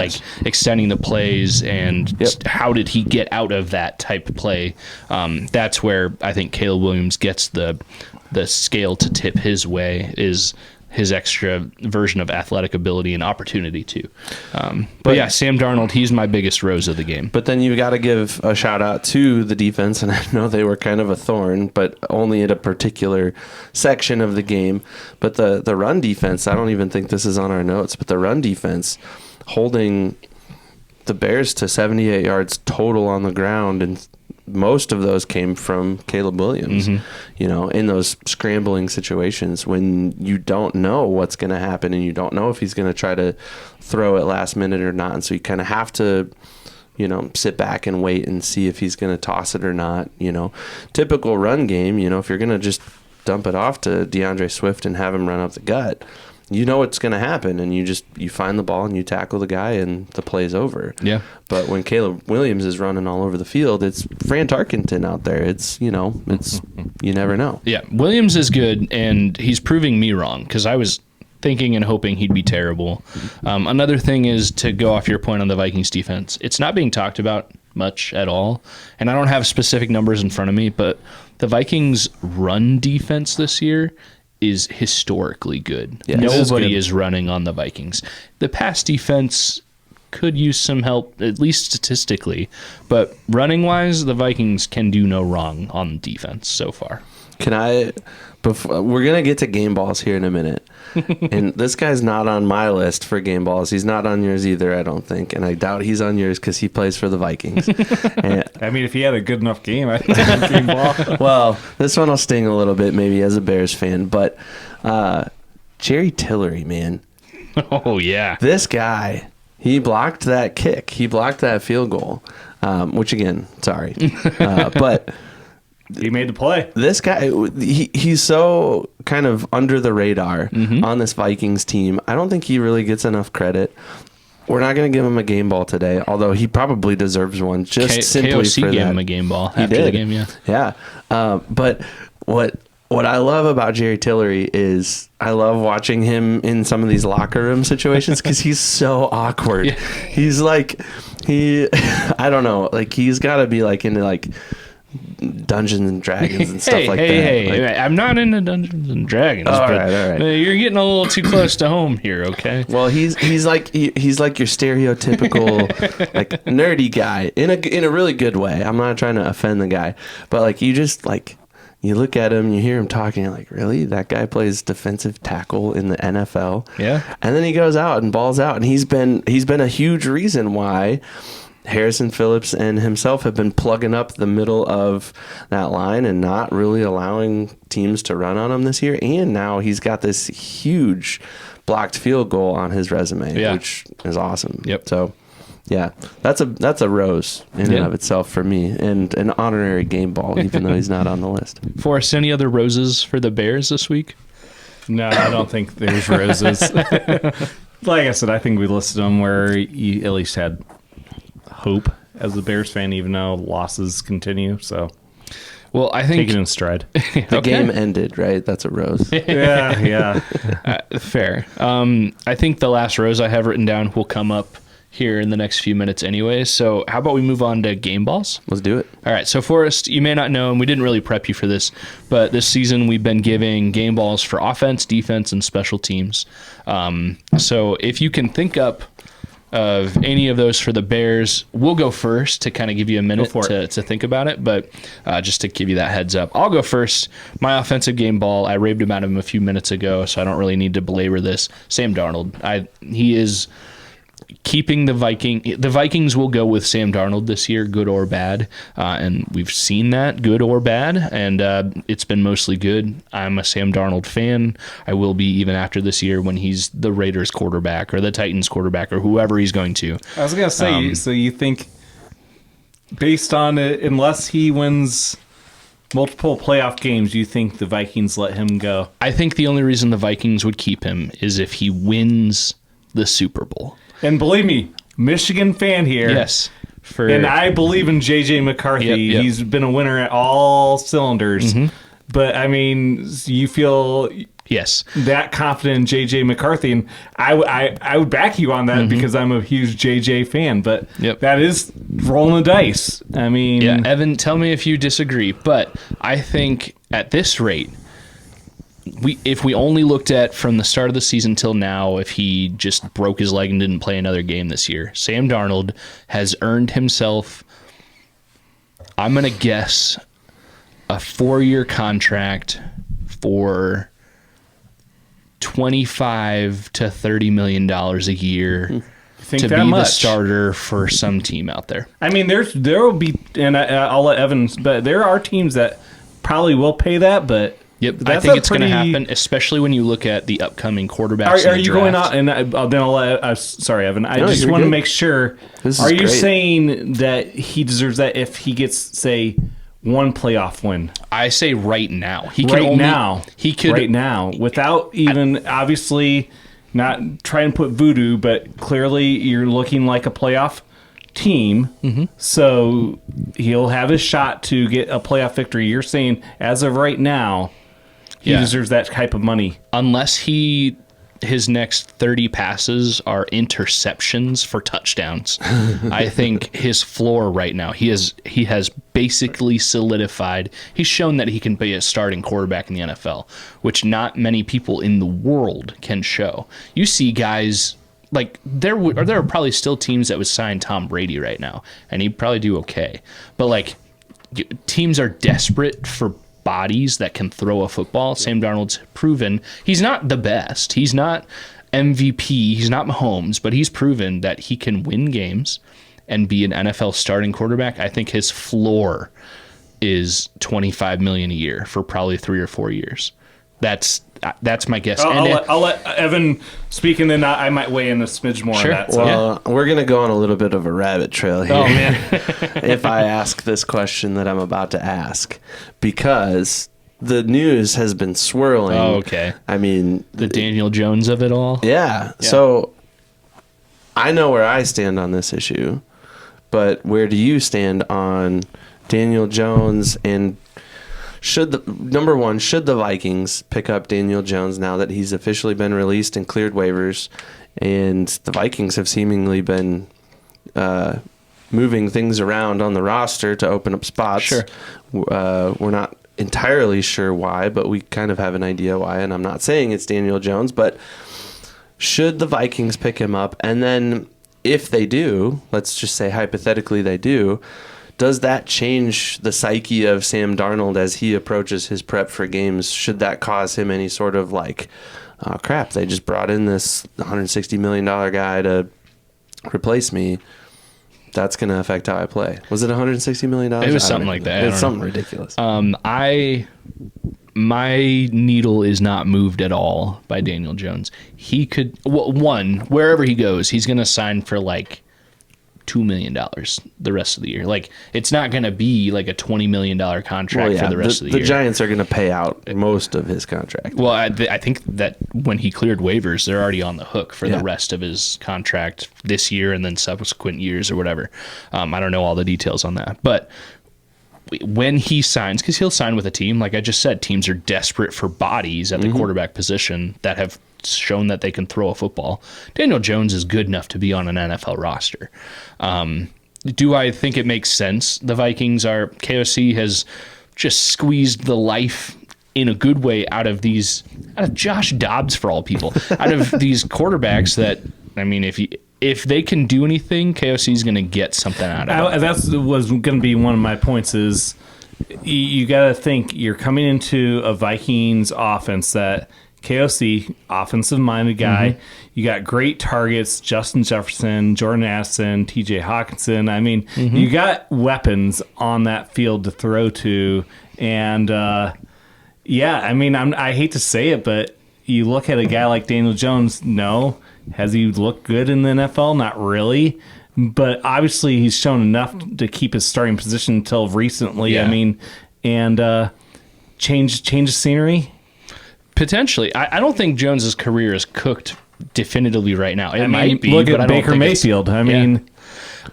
extending the plays and how did he get out of that type of play. That's where I think Caleb Williams gets the scale to tip his way, is his extra version of athletic ability and opportunity too. But yeah, Sam Darnold, he's my biggest rose of the game. But then you got to give a shout out to the defense, and I know they were kind of a thorn, but only at a particular section of the game. But the run defense, I don't even think this is on our notes, but the run defense holding the Bears to 78 yards total on the ground, and most of those came from Caleb Williams, in those scrambling situations when you don't know what's going to happen and you don't know if he's going to try to throw it last minute or not. And so you kind of have to, sit back and wait and see if he's going to toss it or not. Typical run game, if you're going to just dump it off to DeAndre Swift and have him run up the gut, you know what's going to happen, and you find the ball and you tackle the guy and the play's over. Yeah. But when Caleb Williams is running all over the field, it's Fran Tarkenton out there. It's you never know. Yeah, Williams is good, and he's proving me wrong because I was thinking and hoping he'd be terrible. Another thing is to go off your point on the Vikings defense. It's not being talked about much at all, and I don't have specific numbers in front of me, but the Vikings' run defense this year is historically good. Yeah, nobody is running on the Vikings. The pass defense could use some help, at least statistically, but running-wise, the Vikings can do no wrong on defense so far. We're going to get to game balls here in a minute. And this guy's not on my list for game balls. He's not on yours either, I don't think. And I doubt he's on yours because he plays for the Vikings. If he had a good enough game, I think he'd game ball. Well, this one will sting a little bit maybe as a Bears fan. But Jerry Tillery, man. Oh, yeah. This guy, he blocked that kick. He blocked that field goal, which, again, sorry. But he made the play. This guy, he's so kind of under the radar on this Vikings team. I don't think he really gets enough credit. We're not going to give him a game ball today, although he probably deserves one simply KOC for gave that. him a game ball after the game, yeah. Yeah. But what I love about Jerry Tillery is I love watching him in some of these locker room situations because he's so awkward. Yeah. He's like, I don't know, like he's got to be like into like Dungeons and Dragons and stuff like that. Hey, I'm not into Dungeons and Dragons, all but right. You're getting a little too close to home here, okay? Well, he's like your stereotypical like nerdy guy in a really good way. I'm not trying to offend the guy, but like you just like you look at him, you hear him talking, you're like, really? That guy plays defensive tackle in the NFL? Yeah. And then he goes out and balls out, and he's been a huge reason why Harrison Phillips and himself have been plugging up the middle of that line and not really allowing teams to run on him this year. And now he's got this huge blocked field goal on his resume, which is awesome. Yep. So, yeah, that's a rose in and of itself for me, and an honorary game ball, even though he's not on the list. Forrest, any other roses for the Bears this week? No, I don't think there's roses. Like I said, I think we listed them where you at least had hope as a Bears fan, even though losses continue. So, well, I think take it in stride. The game ended, right? That's a rose. Yeah. Fair. I think the last rose I have written down will come up here in the next few minutes anyway. So how about we move on to game balls? Let's do it. All right. So Forrest, you may not know, and we didn't really prep you for this, but this season we've been giving game balls for offense, defense, and special teams. So if you can think up of any of those for the Bears, we'll go first to kind of give you a minute to think about it, but just to give you that heads up, I'll go first. My offensive game ball, I raved about him a few minutes ago, so I don't really need to belabor this. Sam Darnold. He is keeping the Vikings will go with Sam Darnold this year, good or bad, and we've seen that, good or bad, and it's been mostly good. I'm a Sam Darnold fan. I will be even after this year when he's the Raiders quarterback or the Titans quarterback or whoever he's going to. I was going to say, so you think, based on it, unless he wins multiple playoff games, you think the Vikings let him go? I think the only reason the Vikings would keep him is if he wins the Super Bowl. And believe me, Michigan fan here. Yes. And I believe in J.J. McCarthy. Yep. He's been a winner at all cylinders. Mm-hmm. But, I mean, you feel that confident in J.J. McCarthy. And I would back you on that because I'm a huge J.J. fan. But that is rolling the dice. I mean... Yeah, Evan, tell me if you disagree. But I think at this rate, if we only looked at from the start of the season till now, if he just broke his leg and didn't play another game this year, Sam Darnold has earned himself, I'm going to guess, a 4-year contract for $25 to $30 million a year to be the starter for some team out there. I mean, there will be, and I'll let Evan, but there are teams that probably will pay that, but yep, I think it's going to happen, especially when you look at the upcoming quarterbacks. Are you going out? And then I'll let. Sorry, Evan. I just want to make sure. Are you saying that he deserves that if he gets, say, one playoff win? I say right now. He could right now, without even obviously not trying to put voodoo, but clearly you're looking like a playoff team. Mm-hmm. So he'll have his shot to get a playoff victory. You're saying as of right now, he deserves that type of money. Unless his next 30 passes are interceptions for touchdowns. I think his floor right now, he has basically solidified. He's shown that he can be a starting quarterback in the NFL, which not many people in the world can show. You see guys like there are probably still teams that would sign Tom Brady right now, and he'd probably do okay. But like teams are desperate for bodies that can throw a football. Sam Darnold's proven he's not the best. He's not MVP. He's not Mahomes, but he's proven that he can win games and be an NFL starting quarterback. I think his floor is $25 million a year for probably 3 or 4 years. That's my guess. I'll let Evan speak, and then I might weigh in a smidge more on that. So. Well, we're going to go on a little bit of a rabbit trail here. Oh, man. If I ask this question that I'm about to ask, because the news has been swirling. Oh, okay. I mean, the Daniel Jones of it all. Yeah. So I know where I stand on this issue, but where do you stand on Daniel Jones and should the Vikings pick up Daniel Jones now that he's officially been released and cleared waivers, and the Vikings have seemingly been moving things around on the roster to open up spots. Sure. We're not entirely sure why, but we kind of have an idea why, and I'm not saying it's Daniel Jones, but should the Vikings pick him up? And then if they do, let's just say hypothetically they do, does that change the psyche of Sam Darnold as he approaches his prep for games? Should that cause him any sort of like, oh crap, they just brought in this $160 million guy to replace me? That's going to affect how I play. Was it $160 million? It was something like that. It was something ridiculous. My needle is not moved at all by Daniel Jones. He could, wherever he goes, he's going to sign for like $2 million the rest of the year. Like, it's not going to be like a $20 million contract for the rest of the year. The Giants are going to pay out most of his contract. Well, I think that when he cleared waivers, they're already on the hook for the rest of his contract this year and then subsequent years or whatever. I don't know all the details on that. But when he signs, because he'll sign with a team, like I just said, teams are desperate for bodies at the quarterback position that have shown that they can throw a football. Daniel Jones is good enough to be on an NFL roster. Do I think it makes sense? The Vikings KOC has just squeezed the life in a good way out of Josh Dobbs, for all people, out of these quarterbacks that, I mean, if they can do anything, KOC is going to get something out of it. That was going to be one of my points is you got to think you're coming into a Vikings offense that KOC, offensive-minded guy. Mm-hmm. You got great targets, Justin Jefferson, Jordan Addison, TJ Hawkinson. I mean, you got weapons on that field to throw to. And, I mean, I hate to say it, but you look at a guy like Daniel Jones, no. Has he looked good in the NFL? Not really. But obviously he's shown enough to keep his starting position until recently. Yeah. I mean, and change the scenery? Potentially. I don't think Jones's career is cooked definitively right now. It might be. Look at Baker Mayfield. I mean,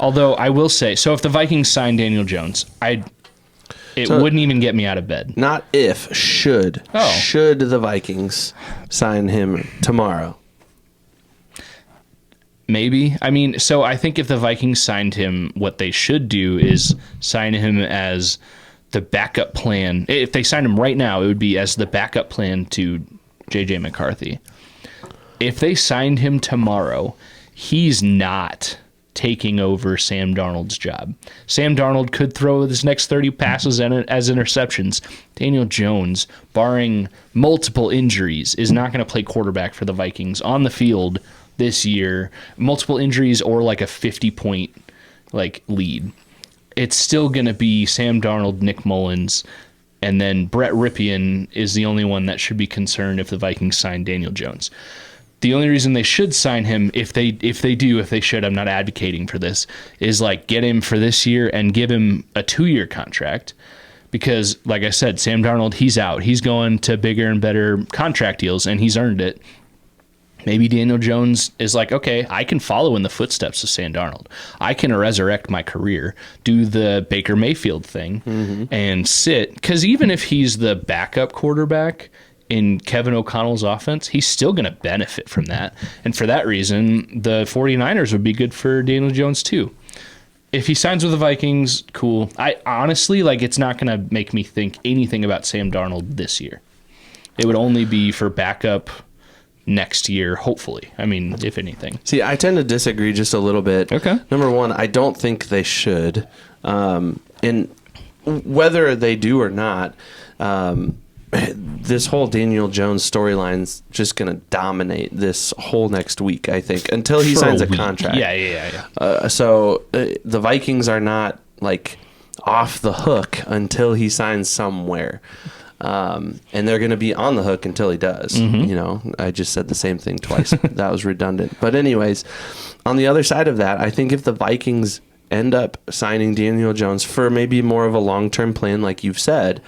although I will say, so if the Vikings sign Daniel Jones, it wouldn't even get me out of bed. Not if, should. Oh. Should the Vikings sign him tomorrow? Maybe. I mean, so I think if the Vikings signed him, what they should do is sign him as the backup plan. If they signed him right now, it would be as the backup plan to J.J. McCarthy. If they signed him tomorrow, he's not taking over Sam Darnold's job. Sam Darnold could throw his next 30 passes as interceptions. Daniel Jones, barring multiple injuries, is not going to play quarterback for the Vikings on the field this year. Multiple injuries or like a 50-point lead. It's still going to be Sam Darnold, Nick Mullins, and then Brett Ripien is the only one that should be concerned if the Vikings sign Daniel Jones. The only reason they should sign him, if they should, I'm not advocating for this, is get him for this year and give him a 2-year contract. Because, like I said, Sam Darnold, he's out. He's going to bigger and better contract deals, and he's earned it. Maybe Daniel Jones is okay, I can follow in the footsteps of Sam Darnold. I can resurrect my career, do the Baker Mayfield thing, and sit. Because even if he's the backup quarterback in Kevin O'Connell's offense, he's still going to benefit from that. And for that reason, the 49ers would be good for Daniel Jones too. If he signs with the Vikings, cool. I honestly, it's not going to make me think anything about Sam Darnold this year. It would only be for backup next year, hopefully. I mean, if anything. See, I tend to disagree just a little bit. Okay. Number one, I don't think they should. And whether they do or not, this whole Daniel Jones storyline's just going to dominate this whole next week, I think, until he signs a contract. Yeah. So the Vikings are not off the hook until he signs somewhere. And they're going to be on the hook until he does. I just said the same thing twice. That was redundant. But anyways, on the other side of that, I think if the Vikings end up signing Daniel Jones for maybe more of a long-term plan, like you've said,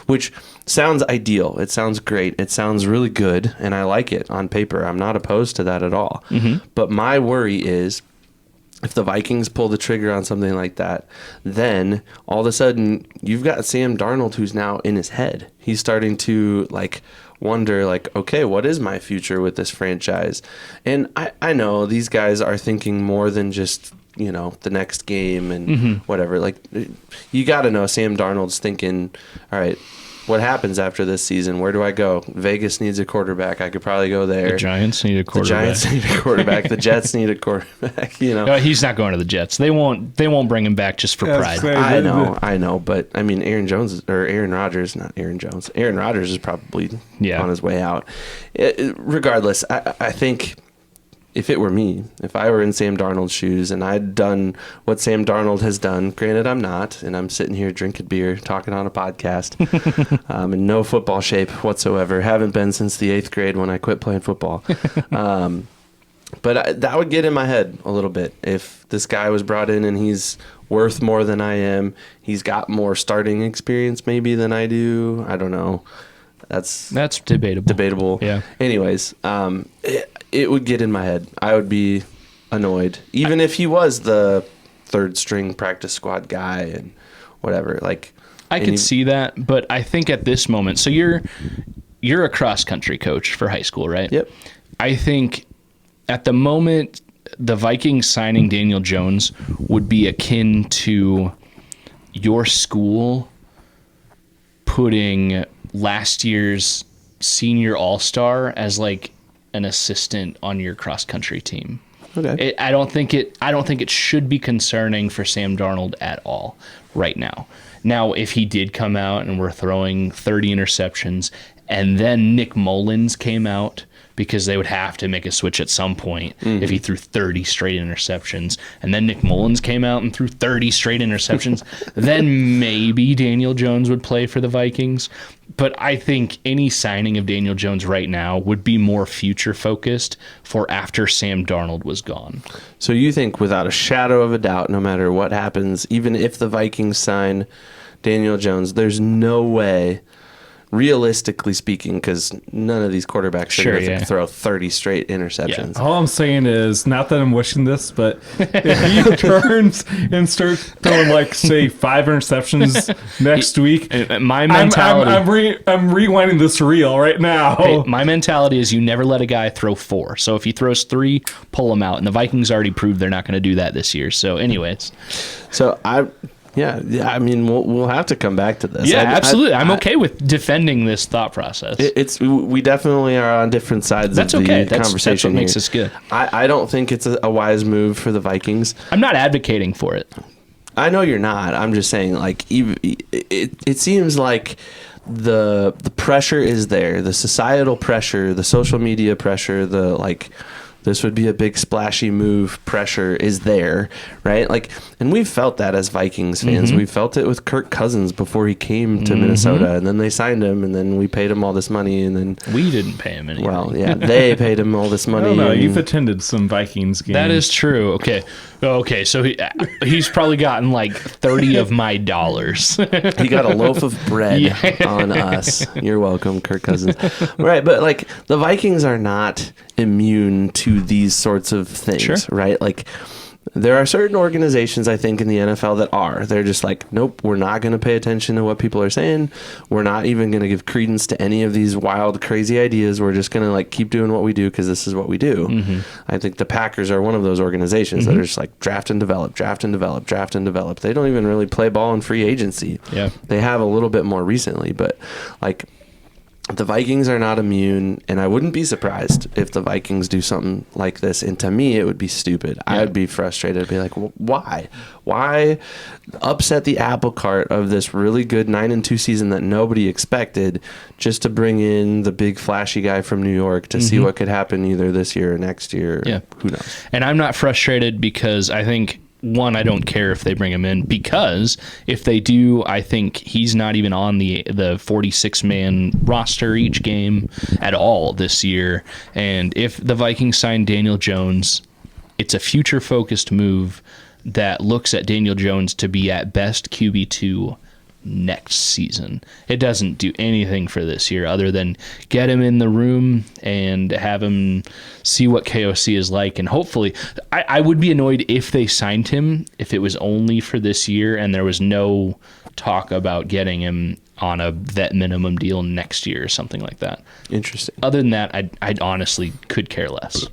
which sounds ideal. It sounds great. It sounds really good, and I like it on paper. I'm not opposed to that at all. But my worry is if the Vikings pull the trigger on something like that, then all of a sudden you've got Sam Darnold who's now in his head. He's starting to wonder okay, what is my future with this franchise? And I know these guys are thinking more than just the next game and whatever. You got to know Sam Darnold's thinking, all right, what happens after this season? Where do I go? Vegas needs a quarterback. I could probably go there. The Giants need a quarterback. The Jets need a quarterback. No, he's not going to the Jets. They won't bring him back just for pride. I know. But I mean, Aaron Rodgers is probably on his way out. Regardless, I think if it were me, if I were in Sam Darnold's shoes and I'd done what Sam Darnold has done, granted I'm not, and I'm sitting here drinking beer, talking on a podcast, in no football shape whatsoever. Haven't been since the 8th grade when I quit playing football. But that would get in my head a little bit. If this guy was brought in and he's worth more than I am, he's got more starting experience maybe than I do. I don't know. That's debatable. Yeah. Anyways, it would get in my head. I would be annoyed, even if he was the third string practice squad guy and whatever. I could see that, but I think at this moment, so you're a cross country coach for high school, right? Yep. I think at the moment, the Vikings signing Daniel Jones would be akin to your school putting last year's senior all-star as an assistant on your cross country team. Okay. I don't think it should be concerning for Sam Darnold at all right now. Now, if he did come out and we're throwing 30 interceptions and then Nick Mullins came out, because they would have to make a switch at some point if he threw 30 straight interceptions, and then Nick Mullins came out and threw 30 straight interceptions, then maybe Daniel Jones would play for the Vikings. But I think any signing of Daniel Jones right now would be more future-focused for after Sam Darnold was gone. So you think without a shadow of a doubt, no matter what happens, even if the Vikings sign Daniel Jones, there's no way, realistically speaking, because none of these quarterbacks are going to throw 30 straight interceptions. Yeah. All I'm saying is, not that I'm wishing this, but if he turns and starts throwing, say, 5 interceptions next week, my mentality... I'm rewinding this reel right now. Hey, my mentality is you never let a guy throw 4. So if he throws 3, pull him out. And the Vikings already proved they're not going to do that this year. So anyways. So Yeah. I mean, we'll have to come back to this. Yeah, absolutely. I'm okay with defending this thought process. We definitely are on different sides that's of the okay. conversation. That's what makes us good. I don't think it's a wise move for the Vikings. I'm not advocating for it. I know you're not. I'm just saying, like, it seems like the pressure is there, the societal pressure, the social media pressure, the like. This would be a big splashy move. Pressure is there, right? Like, and we've felt that as Vikings fans. Mm-hmm. We felt it with Kirk Cousins before he came to Minnesota, and then they signed him, and then we paid him all this money, and then we didn't pay him anything. Well, yeah, they paid him all this money. No, you've attended some Vikings games. That is true. Okay. So he's probably gotten like 30 of my dollars. He got a loaf of bread on us. You're welcome, Kirk Cousins. Right, but like the Vikings are not immune to these sorts of things, sure. Right? Like there are certain organizations, I think, in the NFL that are. They're just like, nope, we're not going to pay attention to what people are saying. We're not even going to give credence to any of these wild, crazy ideas. We're just going to like keep doing what we do because this is what we do. Mm-hmm. I think the Packers are one of those organizations that are just like draft and develop, draft and develop, draft and develop. They don't even really play ball in free agency. Yeah, they have a little bit more recently, but like the Vikings are not immune, and I wouldn't be surprised if the Vikings do something like this. And to me, it would be stupid. Yeah. I would be frustrated. I'd be like, why? Why upset the apple cart of this really good 9-2 season that nobody expected just to bring in the big flashy guy from New York to see what could happen either this year or next year? Yeah. Who knows? And I'm not frustrated because I think, one, I don't care if they bring him in, because if they do, I think he's not even on the 46-man roster each game at all this year. And if the Vikings sign Daniel Jones, it's a future-focused move that looks at Daniel Jones to be at best QB2 next season. It doesn't do anything for this year other than get him in the room and have him see what KOC is like. And hopefully, I would be annoyed if they signed him if it was only for this year and there was no talk about getting him on a vet minimum deal next year or something like that. Interesting. Other than that, I honestly could care less.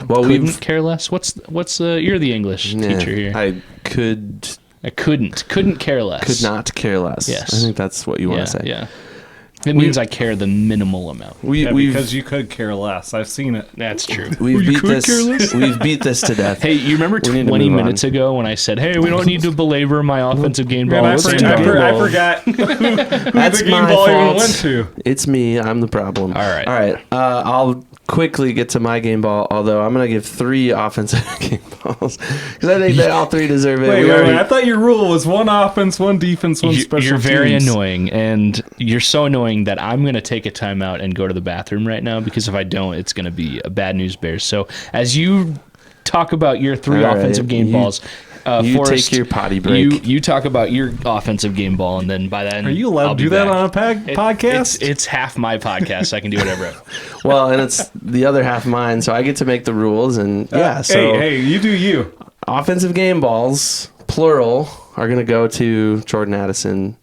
Well, couldn't care less. What's you're the English teacher here. I couldn't care less. Could not care less. Yes. I think that's what you want to say. Yeah. It means I care the minimal amount. Because you could care less. I've seen it. That's true. We've beat this to death. Hey, you remember 20 minutes ago when I said, hey, we don't need to belabor my offensive game ball. I forgot who the game ball even went to. It's me. I'm the problem. All right. I'll quickly get to my game ball, although I'm going to give 3 offensive game balls because I think they all 3 deserve it. Wait. I thought your rule was 1 offense, 1 defense, 1 special teams. You're very annoying, and you're so annoying that I'm going to take a timeout and go to the bathroom right now, because if I don't, it's going to be a bad news bears. So as you talk about your 3 offensive game balls, you Forrest, take your potty break. You talk about your offensive game ball, and then by then, are you allowed to do that on a podcast? It's half my podcast. So I can do whatever. Well, and it's the other half mine, so I get to make the rules. And hey, you do you. Offensive game balls, plural, are going to go to Jordan Addison,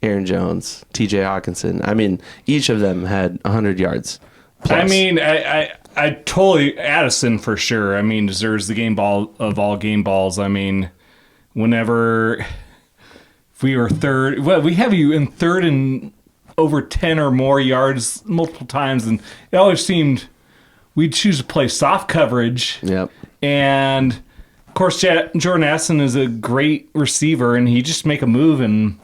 Aaron Jones, T.J. Hawkinson. I mean, each of them had 100 yards plus. I mean, I totally, Addison for sure. I mean, deserves the game ball of all game balls. I mean, whenever if we were third, well, we have you in third and over 10 or more yards multiple times, and it always seemed we'd choose to play soft coverage. Yep. And of course, Jordan Addison is a great receiver, and he just make a move and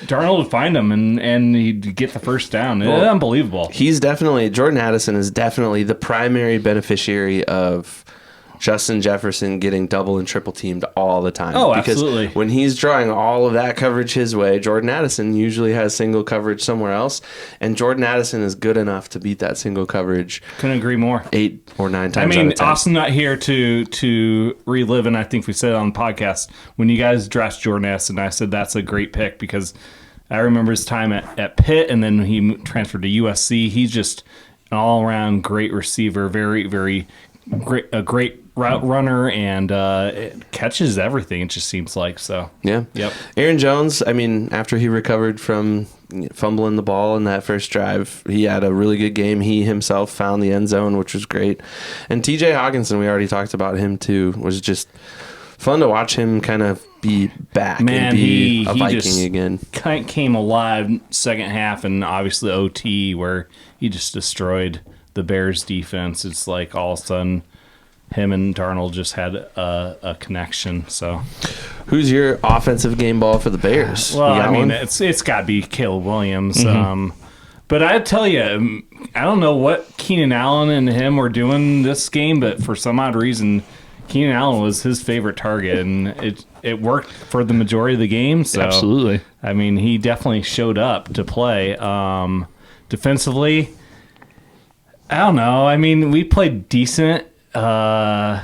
Darnold would find him and he'd get the first down. Well, unbelievable. Jordan Addison is definitely the primary beneficiary of Justin Jefferson getting double and triple teamed all the time. Oh, because absolutely. When he's drawing all of that coverage his way, Jordan Addison usually has single coverage somewhere else, and Jordan Addison is good enough to beat that single coverage. Couldn't agree more. 8 or 9 times. I mean, Austin not here to relive, and I think we said it on the podcast when you guys drafted Jordan Addison. I said that's a great pick because I remember his time at Pitt, and then he transferred to USC. He's just an all-around great receiver, very, very great, a great route runner, and it catches everything, it just seems like. So yeah. Yep. Aaron Jones, I mean, after he recovered from fumbling the ball in that first drive, he had a really good game. He himself found the end zone, which was great. And TJ Hawkinson, we already talked about him too, was just fun to watch him kind of be back and be a Viking again. Came alive second half and obviously OT where he just destroyed the Bears defense. It's like all of a sudden him and Darnold just had a connection. So, who's your offensive game ball for the Bears? Well, I mean, it's got to be Caleb Williams. But I tell you, I don't know what Keenan Allen and him were doing this game, but for some odd reason, Keenan Allen was his favorite target, and it worked for the majority of the game. So, absolutely. I mean, he definitely showed up to play. Defensively, I don't know. I mean, we played decent. Kyler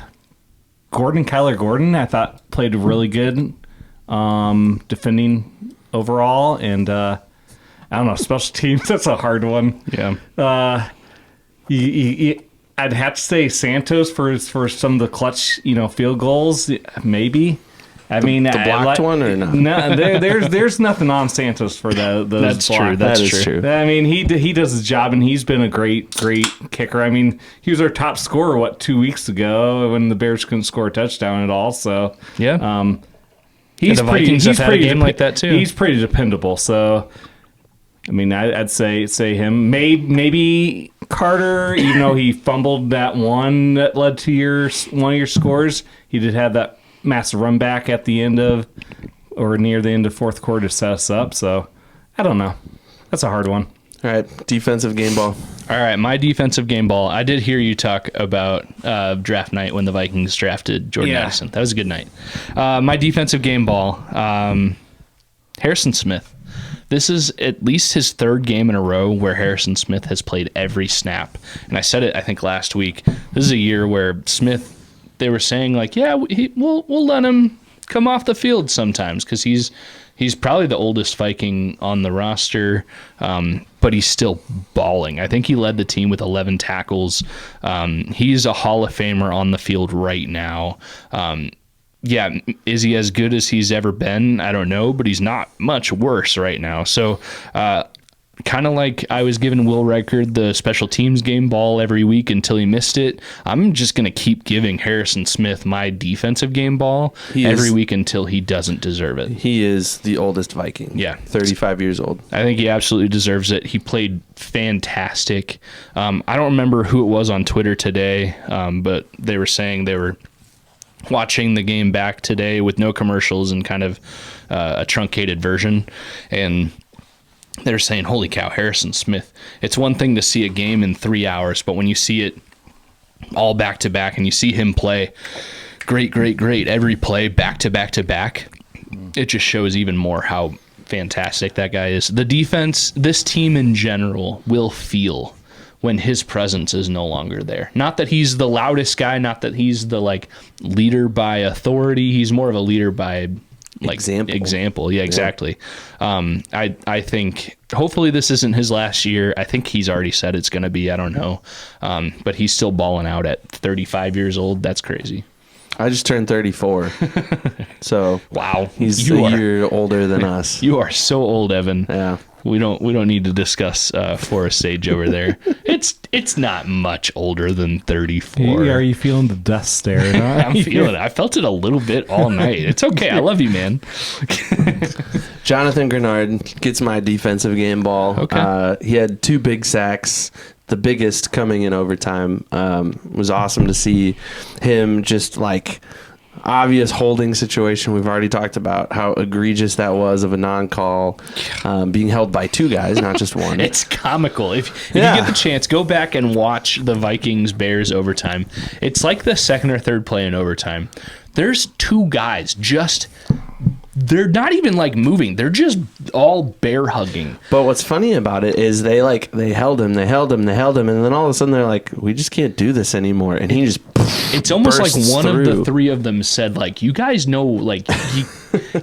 Gordon, I thought played really good defending overall, and I don't know, special teams, that's a hard one. Yeah. I'd have to say Santos for some of the clutch, field goals, maybe. I mean, the blocked one or not? No, there's nothing on Santos for those. That's true. That is true. I mean, he does his job, and he's been a great kicker. I mean, he was our top scorer 2 weeks ago when the Bears couldn't score a touchdown at all. So yeah, he's the Vikings have had a game like that too. He's pretty dependable. So I mean, I'd say him. Maybe Carter, even though he fumbled that one that led to one of your scores, he did have that massive run back at the end of or near the end of fourth quarter to set us up. So I don't know. That's a hard one. All right, defensive game ball. All right, my defensive game ball. I did hear you talk about draft night when the Vikings drafted Jordan Addison. That was a good night. My defensive game ball, Harrison Smith. This is at least his third game in a row where Harrison Smith has played every snap. And I said it, I think, last week. This is a year where Smith, they were saying, like, yeah, we'll let him come off the field sometimes because he's probably the oldest Viking on the roster, but he's still balling. I think he led the team with 11 tackles. He's a Hall of Famer on the field right now. Yeah, is he as good as he's ever been? I don't know, but he's not much worse right now. So kind of like I was giving Will Reichard the special teams game ball every week until he missed it, I'm just going to keep giving Harrison Smith my defensive game ball every week until he doesn't deserve it. He is the oldest Viking. Yeah. 35 years old. I think he absolutely deserves it. He played fantastic. I don't remember who it was on Twitter today, but they were saying they were watching the game back today with no commercials and kind of a truncated version, and they're saying, holy cow, Harrison Smith. It's one thing to see a game in 3 hours, but when you see it all back to back and you see him play great, every play back to back to back, it just shows even more how fantastic that guy is. The defense, this team in general, will feel when his presence is no longer there. Not that he's the loudest guy, not that he's the leader by authority. He's more of a leader by example. Yeah, exactly. Yeah. I think hopefully this isn't his last year. I think he's already said it's going to be. I don't know. But he's still balling out at 35 years old. That's crazy. I just turned 34. So wow, he's a year older than us. You are so old, Evan. Yeah. We don't need to discuss Forrest Sage over there. It's not much older than 34. Are you feeling the death stare? I'm feeling it. I felt it a little bit all night. It's okay. I love you, man. Jonathan Grenard gets my defensive game ball. Okay. He had 2 big sacks. The biggest coming in overtime. It was awesome to see him just obvious holding situation. We've already talked about how egregious that was of a non-call, being held by 2 guys, not just one. It's comical. If you get the chance, go back and watch the Vikings-Bears overtime. It's like the second or third play in overtime. There's 2 guys they're not even moving. They're just all bear hugging. But what's funny about it is they held him, and then all of a sudden they're like, we just can't do this anymore. And he just it's almost like one of the 3 of them said, you guys know,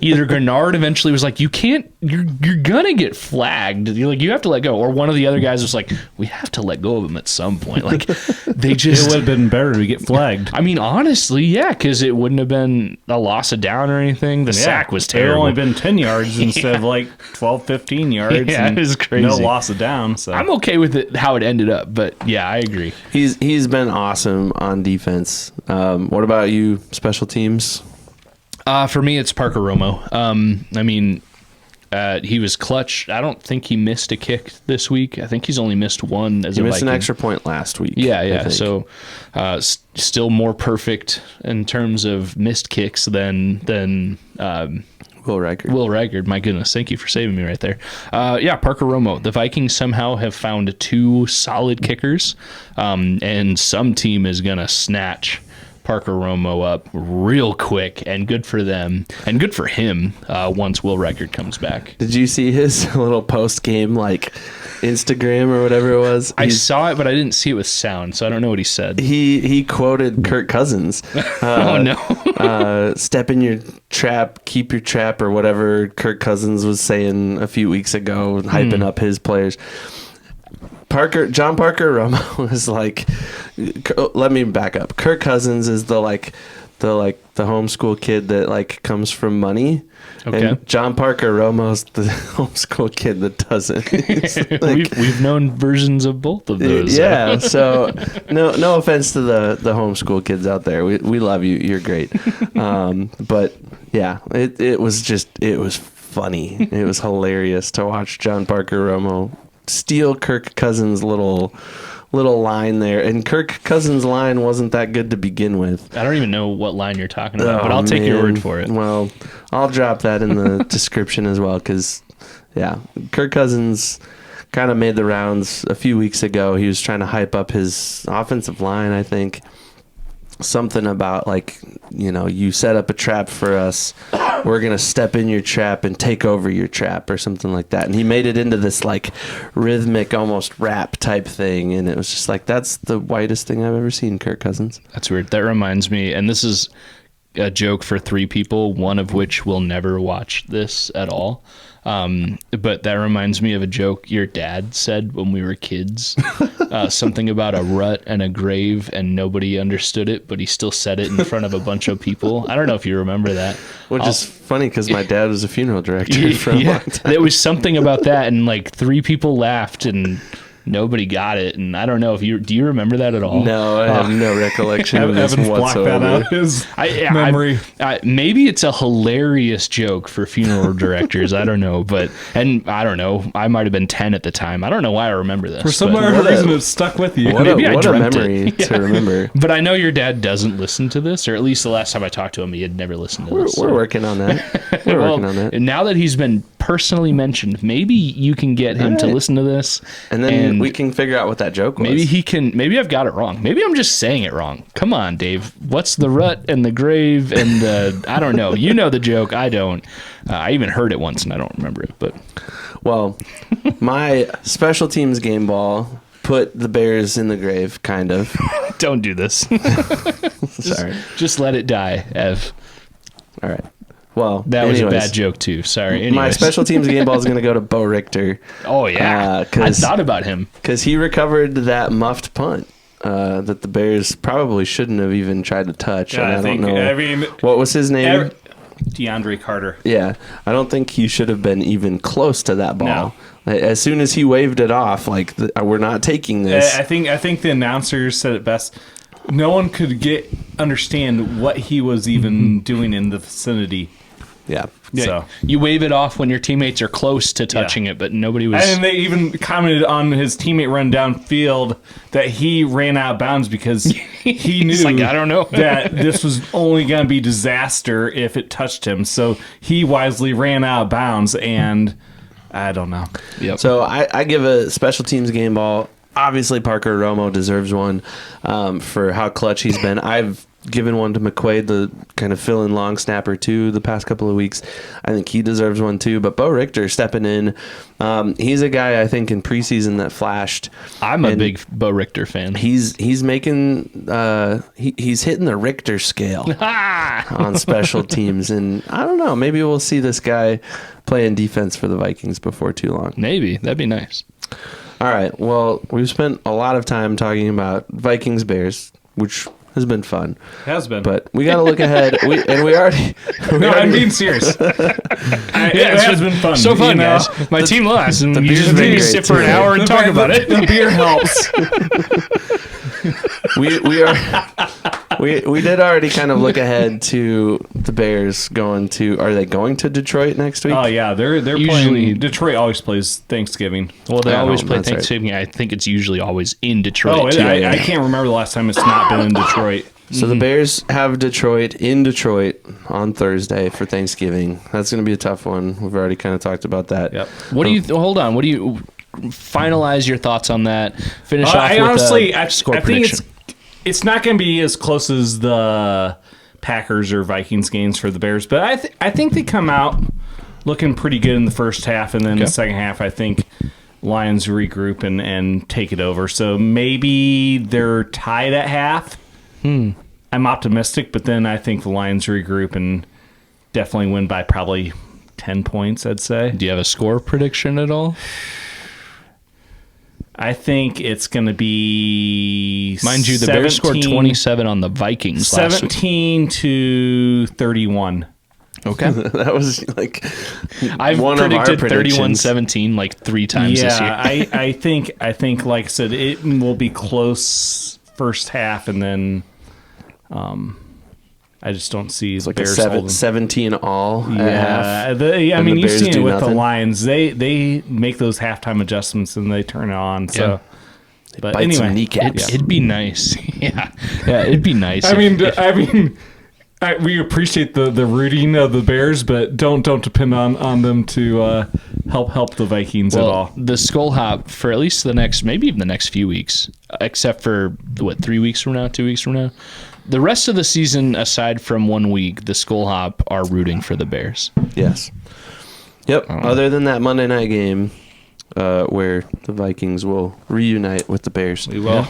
either Grenard eventually was like, you can't, you're gonna get flagged. You have to let go. Or one of the other guys was like, we have to let go of him at some point. They just... It would have been better to get flagged. I mean, honestly, yeah, because it wouldn't have been a loss of down or anything. The sack was terrible. It would only been 10 yards instead of 12, 15 yards. Yeah, it was crazy. No loss of down. So I'm okay with it, how it ended up, but yeah, I agree. He's been awesome on defense. What about you, special teams? For me, it's Parker Romo. I mean, he was clutch. I don't think he missed a kick this week. I think he's only missed one as a Viking. He missed an extra point last week. Yeah. So still more perfect in terms of missed kicks than Will Reichard. Will Reichard. My goodness. Thank you for saving me right there. Parker Romo. The Vikings somehow have found 2 solid kickers, and some team is going to snatch Parker Romo up real quick, and good for them and good for him once Will Reichard comes back. Did you see his little post-game Instagram or whatever it was? I saw it, but I didn't see it with sound, so I don't know what he said. He quoted Kirk Cousins. Oh, no. Step in your trap, keep your trap, or whatever Kirk Cousins was saying a few weeks ago, hyping up his players. John Parker Romo is let me back up. Kirk Cousins is the homeschool kid that comes from money. Okay. And John Parker Romo's the homeschool kid that doesn't. We've known versions of both of those. Yeah. So no offense to the homeschool kids out there. We love you. You're great. But yeah, it was funny. It was hilarious to watch John Parker Romo steal Kirk Cousins' little line there, and Kirk Cousins' line wasn't that good to begin with. I don't even know what line you're talking about, but I'll take your word for it. Well, I'll drop that in the description as well, because Kirk Cousins kind of made the rounds a few weeks ago. He was trying to hype up his offensive line, I think. Something about you set up a trap for us, we're gonna step in your trap and take over your trap, or something like that. And he made it into this rhythmic, almost rap type thing, and it was just that's the whitest thing I've ever seen, Kirk Cousins. That's weird. That reminds me, and this is a joke for 3 people, one of which will never watch this at all. But that reminds me of a joke your dad said when we were kids. Something about a rut and a grave, and nobody understood it, but he still said it in front of a bunch of people. I don't know if you remember that. Which is funny, because my dad was a funeral director for a long time. There was something about that, and 3 people laughed, and nobody got it. And I don't know if do you remember that at all? No, I have no recollection of this Evan's whatsoever. blocked that out his memory. Maybe it's a hilarious joke for funeral directors. I don't know, and I don't know. I might have been 10 at the time. I don't know why I remember this. For some reason, it stuck with you. Maybe I dreamt a memory it. to remember. But I know your dad doesn't listen to this, or at least the last time I talked to him, he had never listened to this. We're working on that. We're working on that. And now that he's been personally mentioned, maybe you can get him to listen to this, and then we can figure out what that joke was. Maybe he can. Maybe I've got it wrong. Maybe I'm just saying it wrong. Come on, Dave. What's the rut and the grave and the? I don't know. You know the joke. I don't. I even heard it once and I don't remember it. But my special teams game ball put the Bears in the grave, kind of. Don't do this. Sorry. Just let it die, Ev. All right. Well, that was a bad joke too. Sorry. Anyways. My special teams game ball is going to go to Bo Richter. Oh yeah, I thought about him because he recovered that muffed punt that the Bears probably shouldn't have even tried to touch. Yeah, and I don't know. I mean, what was his name? DeAndre Carter. Yeah, I don't think he should have been even close to that ball. No. As soon as he waved it off, we're not taking this. I think the announcer said it best. No one could understand what he was even doing in the vicinity. Yeah. So you wave it off when your teammates are close to touching it, but nobody was. And they even commented on his teammate run downfield that he ran out of bounds because he knew I don't know that this was only going to be disaster if it touched him. So he wisely ran out of bounds, and I don't know. Yep. So I give a special teams game ball. Obviously, Parker Romo deserves one for how clutch he's been. I've given one to McQuaid, the kind of fill-in long snapper, too, the past couple of weeks. I think he deserves one, too. But Bo Richter stepping in. He's a guy, I think, in preseason that flashed. I'm a big Bo Richter fan. He's making he's hitting the Richter scale on special teams. And I don't know, maybe we'll see this guy playing defense for the Vikings before too long. Maybe. That'd be nice. All right. Well, we've spent a lot of time talking about Vikings Bears, which has been fun. Has been. But we got to look ahead. I'm being serious. It has been fun. So fun, guys. My team lost, and you just need to sit for an hour and talk about it. The beer helps. We did already kind of look ahead to the Bears going to. Are they going to Detroit next week? Oh yeah, they're Usually- playing. Detroit always plays Thanksgiving. Well, they I always don't- play that's right. Thanksgiving. I think it's usually always in Detroit. Oh, too. I can't remember the last time it's not been in Detroit. So the Bears have Detroit in Detroit on Thursday for Thanksgiving. That's going to be a tough one. We've already kind of talked about that. Yep. What do you? Hold on. What do you? Finalize your thoughts on that. Finish off I with honestly, a score I think prediction. it's not going to be as close as the Packers or Vikings games for the Bears, but I think they come out looking pretty good in the first half, and then the second half, I think Lions regroup and take it over. So maybe they're tied at half. I'm optimistic, but then I think the Lions regroup and definitely win by probably 10 points, I'd say. Do you have a score prediction at all? I think it's going to be Mind you, the Bears scored 27 on the Vikings last week. 17 to 31. Okay. That was like I've one of our predicted predictions. 31-17 like 3 times this year. Yeah, I think, like I said, it will be close first half, and then I just don't see the like a Bears holding. 17 all at half. I mean, the you've Bears seen it do with the nothing. Lions. They make those halftime adjustments and they turn it on. So, but Bite some anyway, kneecaps. It'd be nice. Yeah, it'd be nice. I mean, we appreciate the rooting of the Bears, but don't depend on them to help the Vikings at all. the Skol Hop for at least maybe even the next few weeks, except for 3 weeks from now, 2 weeks from now. The rest of the season, aside from 1 week, the Skol Hop are rooting for the Bears. Yes. Yep. Other than that Monday night game, where the Vikings will reunite with the Bears. We will.